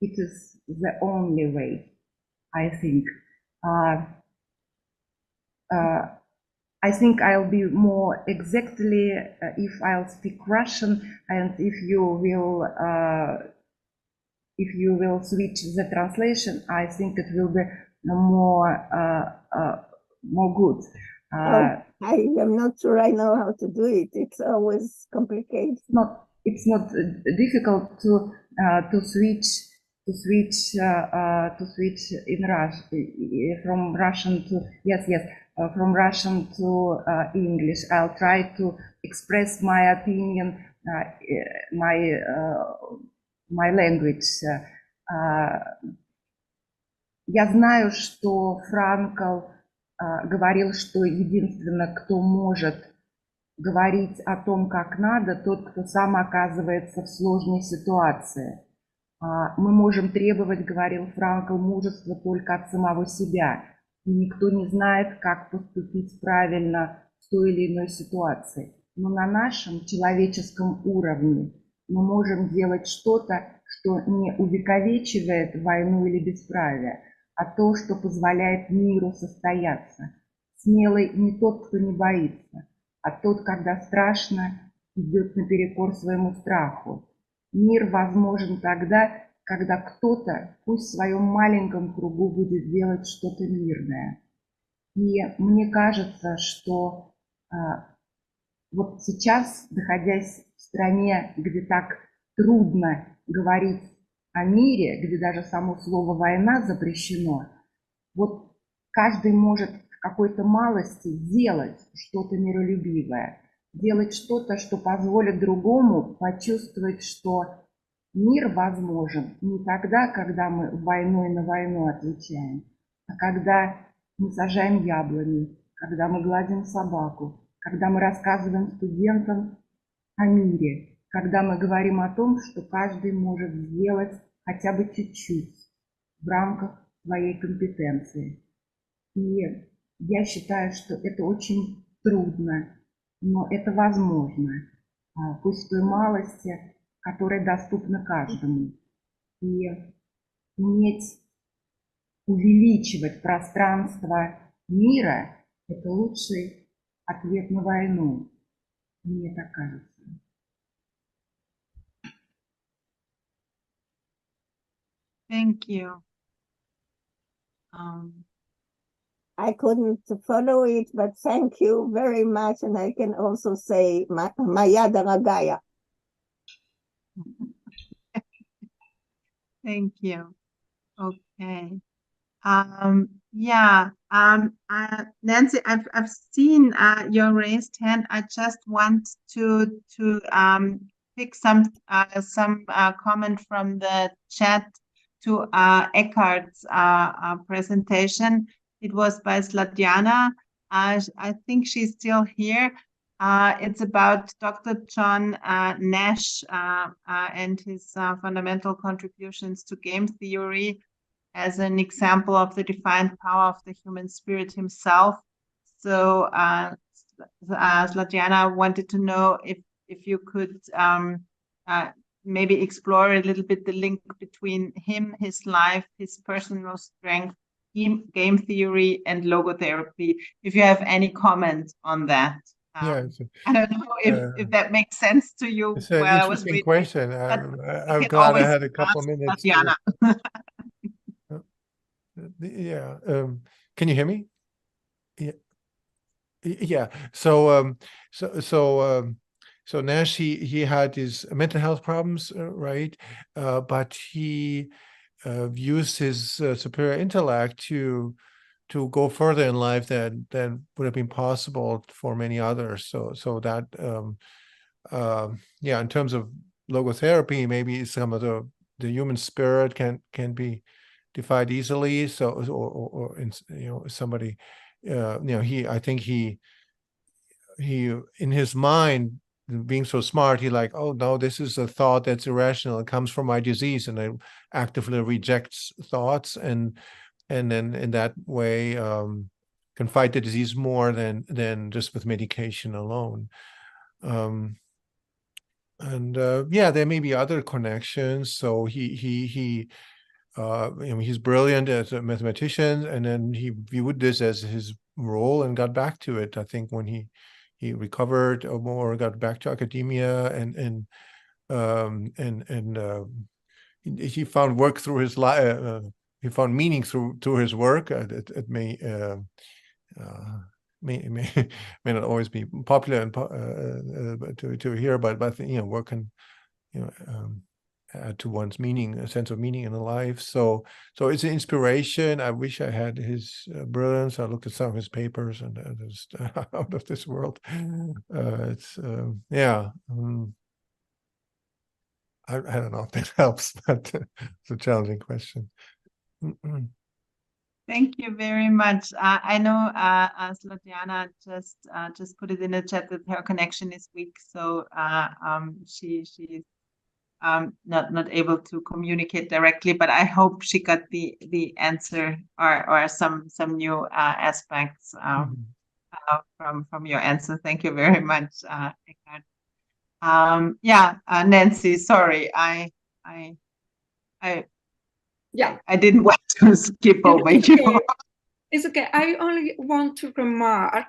It is the only way, I think. I think I'll be more exactly if I'll speak Russian, and if you will switch the translation, I think it will be more good. I am not sure I know how to do it. It's always complicated. It's not difficult to switch in Russian from Russian to from Russian to English. I'll try to express my opinion, my language. Я знаю, что Франкл говорил, что единственное, кто может говорить о том, как надо, тот, кто сам оказывается в сложной ситуации. Мы можем требовать, говорил Франкл, мужества только от самого себя. И никто не знает, как поступить правильно в той или иной ситуации. Но на нашем человеческом уровне мы можем делать что-то, что не увековечивает войну или бесправие, а то, что позволяет миру состояться. Смелый не тот, кто не боится, а тот, когда страшно, идет наперекор своему страху. Мир возможен тогда, когда кто-то, пусть в своем маленьком кругу, будет делать что-то мирное. И мне кажется, что вот сейчас, находясь в стране, где так трудно говорить о мире, где даже само слово «война» запрещено, вот каждый может в какой-то малости делать что-то миролюбивое, делать что-то, что позволит другому почувствовать, что мир возможен не тогда, когда мы войной на войну отвечаем, а когда мы сажаем яблони, когда мы гладим собаку, когда мы рассказываем студентам о мире, когда мы говорим о том, что каждый может сделать хотя бы чуть-чуть в рамках своей компетенции. И я считаю, что это очень трудно, но это возможно, пусть в той малости, которая доступна каждому. И уметь увеличивать пространство мира – это лучший ответ на войну, мне так кажется. Thank you. I couldn't follow it, but thank you very much. And I can also say Maya Daragaya. Thank you. Okay. Nancy, I've seen your raised hand. I just want to pick some comment from the chat to Eckart's presentation. It was by Svetlana. I think she's still here. It's about Dr. John Nash and his fundamental contributions to game theory as an example of the defined power of the human spirit himself. So Svetlana wanted to know if you could maybe explore a little bit the link between him, his life, his personal strength, game theory, and logotherapy. If you have any comment on that. I don't know if that makes sense to you. It's an interesting question. I'm glad I had a couple of minutes. Yeah. Can you hear me? Yeah. Yeah. So Nash, he had his mental health problems, right? But he used his superior intellect to go further in life than would have been possible for many others. So that in terms of logotherapy, maybe some of the human spirit can be defined easily. So or somebody I think he in his mind, being so smart, he like, oh no, this is a thought that's irrational. It comes from my disease, and I actively rejects thoughts, and then in that way can fight the disease more than just with medication alone. And yeah, there may be other connections. So he's brilliant as a mathematician, and then he viewed this as his role and got back to it. I think when he recovered or got back to academia, and he found work through his life. He found meaning through his work. It may not always be popular and to hear, but work can add to one's meaning, a sense of meaning in a life. So it's an inspiration. I wish I had his brilliance. I looked at some of his papers, and it's out of this world. It's yeah. I don't know if that helps, but it's a challenging question. Thank you very much. I know Svetlana just put it in the chat that her connection is weak, so she's not able to communicate directly. But I hope she got the answer or some new aspects from your answer. Thank you very much, Eckart. Yeah, Nancy, sorry, I didn't want to skip over you. It's okay. I only want to remark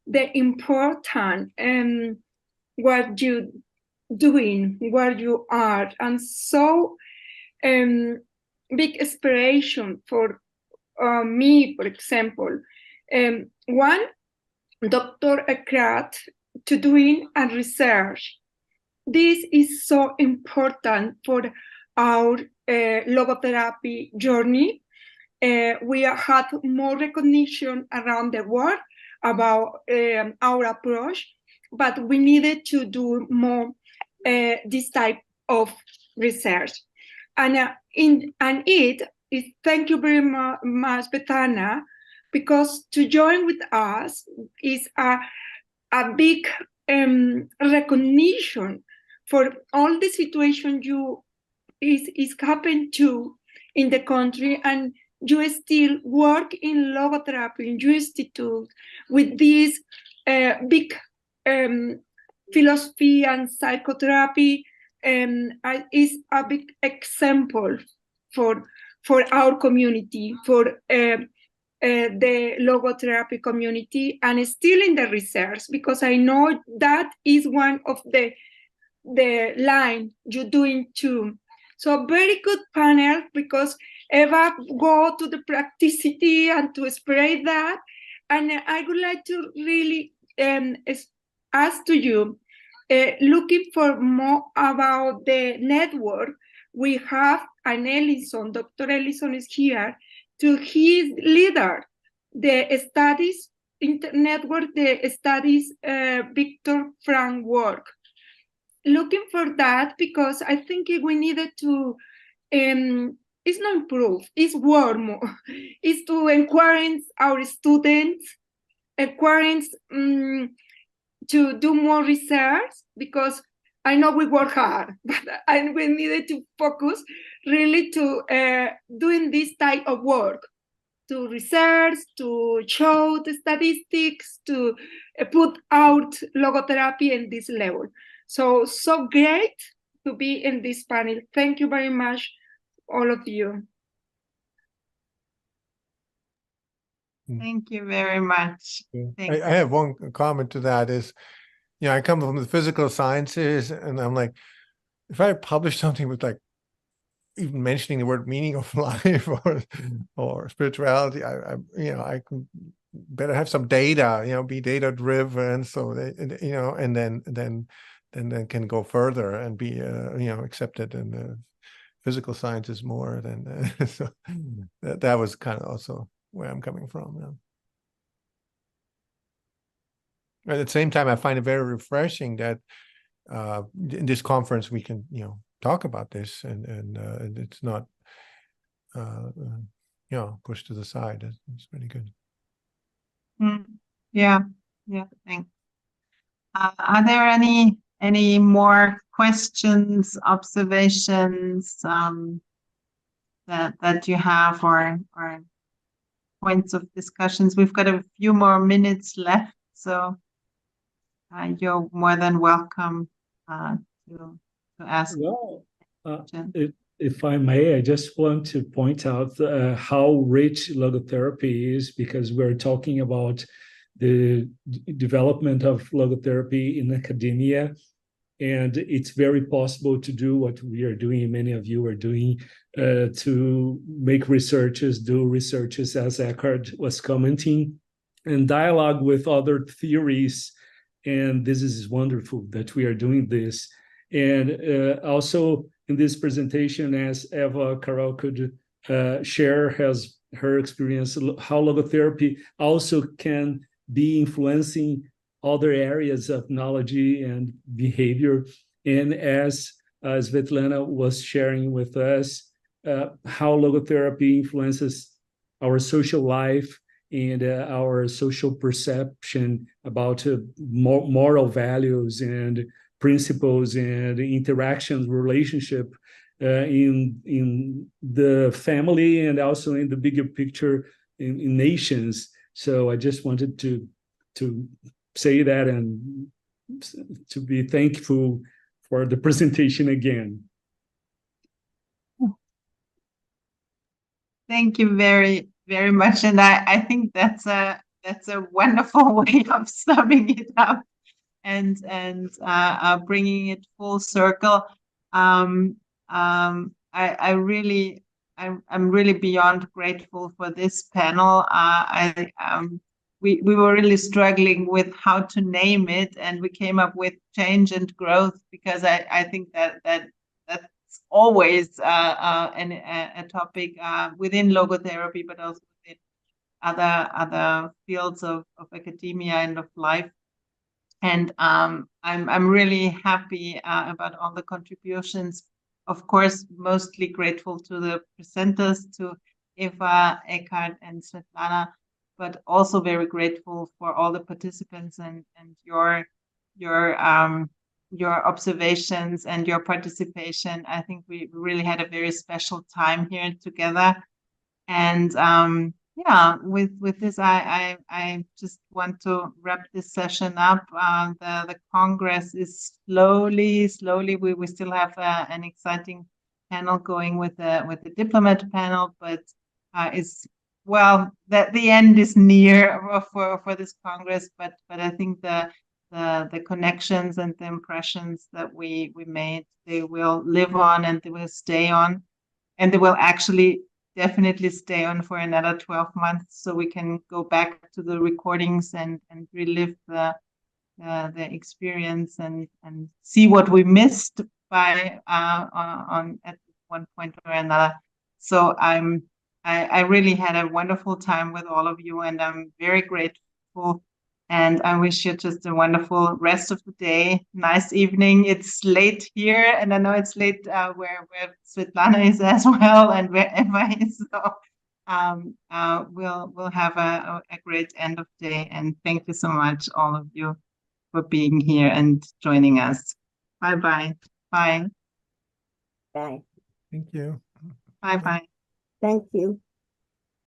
the important what you doing, where you are, and so big inspiration for me, for example. One, Dr. Eckart, to doing a research. This is so important for our logotherapy journey. We had more recognition around the world about our approach, but we needed to do more this type of research. And thank you very much, Svetlana, because to join with us is a big recognition for all the situation is happened to in the country, and you still work in logotherapy in your institute with this big philosophy and psychotherapy, is a big example for our community, for the logotherapy community, and still in the research, because I know that is one of the line you're doing too. So very good panel, because Eva go to the practicity and to spread that. And I would like to really ask to you, looking for more about the network. We have an Ellison, Dr. Ellison is here, to his leader, the studies network, the studies Victor Frank work. Looking for that, because I think we needed to, it's not improve, it's work more, it's to encourage our students, encourage to do more research, because I know we work hard, but we needed to focus really to doing this type of work, to research, to show the statistics, to put out logotherapy in this level. So great to be in this panel. Thank you very much, all of you. Thank you very much. I have one comment to that is, I come from the physical sciences, and I'm like, if I publish something with like even mentioning the word meaning of life or spirituality, I can better have some data, be data driven, so and then can go further and be accepted in the physical sciences more than so that was kind of also where I'm coming from. At the same time, I find it very refreshing that in this conference we can talk about this and it's not pushed to the side. It's really good. Yeah, thanks. Are there any more questions, observations that you have, or points of discussions. We've got a few more minutes left, so you're more than welcome to ask. Well, if I may, I just want to point out how rich logotherapy is, because we're talking about the development of logotherapy in academia. And it's very possible to do what we are doing, many of you are doing, to make researches, do researches, as Eckart was commenting, and dialogue with other theories. And this is wonderful that we are doing this. And also in this presentation, as Eva Karel could share her experience, how logotherapy also can be influencing other areas of knowledge and behavior. And as Svetlana was sharing with us, how logotherapy influences our social life and our social perception about moral values and principles and interactions, relationship in the family and also in the bigger picture in nations. So I just wanted to say that and to be thankful for the presentation again. Thank you very, very much. And I think that's a wonderful way of summing it up and bringing it full circle. I'm really beyond grateful for this panel. We were really struggling with how to name it, and we came up with change and growth, because I think that's always a topic within logotherapy, but also within other fields of academia and of life. And I'm really happy about all the contributions. Of course, mostly grateful to the presenters, to Eva, Eckart, and Svetlana, but also very grateful for all the participants and your observations and your participation. I think we really had a very special time here together. And yeah, with this, I just want to wrap this session up. The Congress is slowly. We still have an exciting panel going with the diplomat panel, but the end is near for this Congress. But I think the connections and the impressions that we made, they will live on and they will stay on, and they will actually definitely stay on for another 12 months, so we can go back to the recordings and relive the experience and see what we missed by on at one point or another. So I really had a wonderful time with all of you, and I'm very grateful. And I wish you just a wonderful rest of the day, nice evening. It's late here, and I know it's late where Svetlana is as well, and where Eva is. So we'll have a great end of day. And thank you so much, all of you, for being here and joining us. Bye-bye. Bye. Bye. Thank you. Bye-bye. Thank you.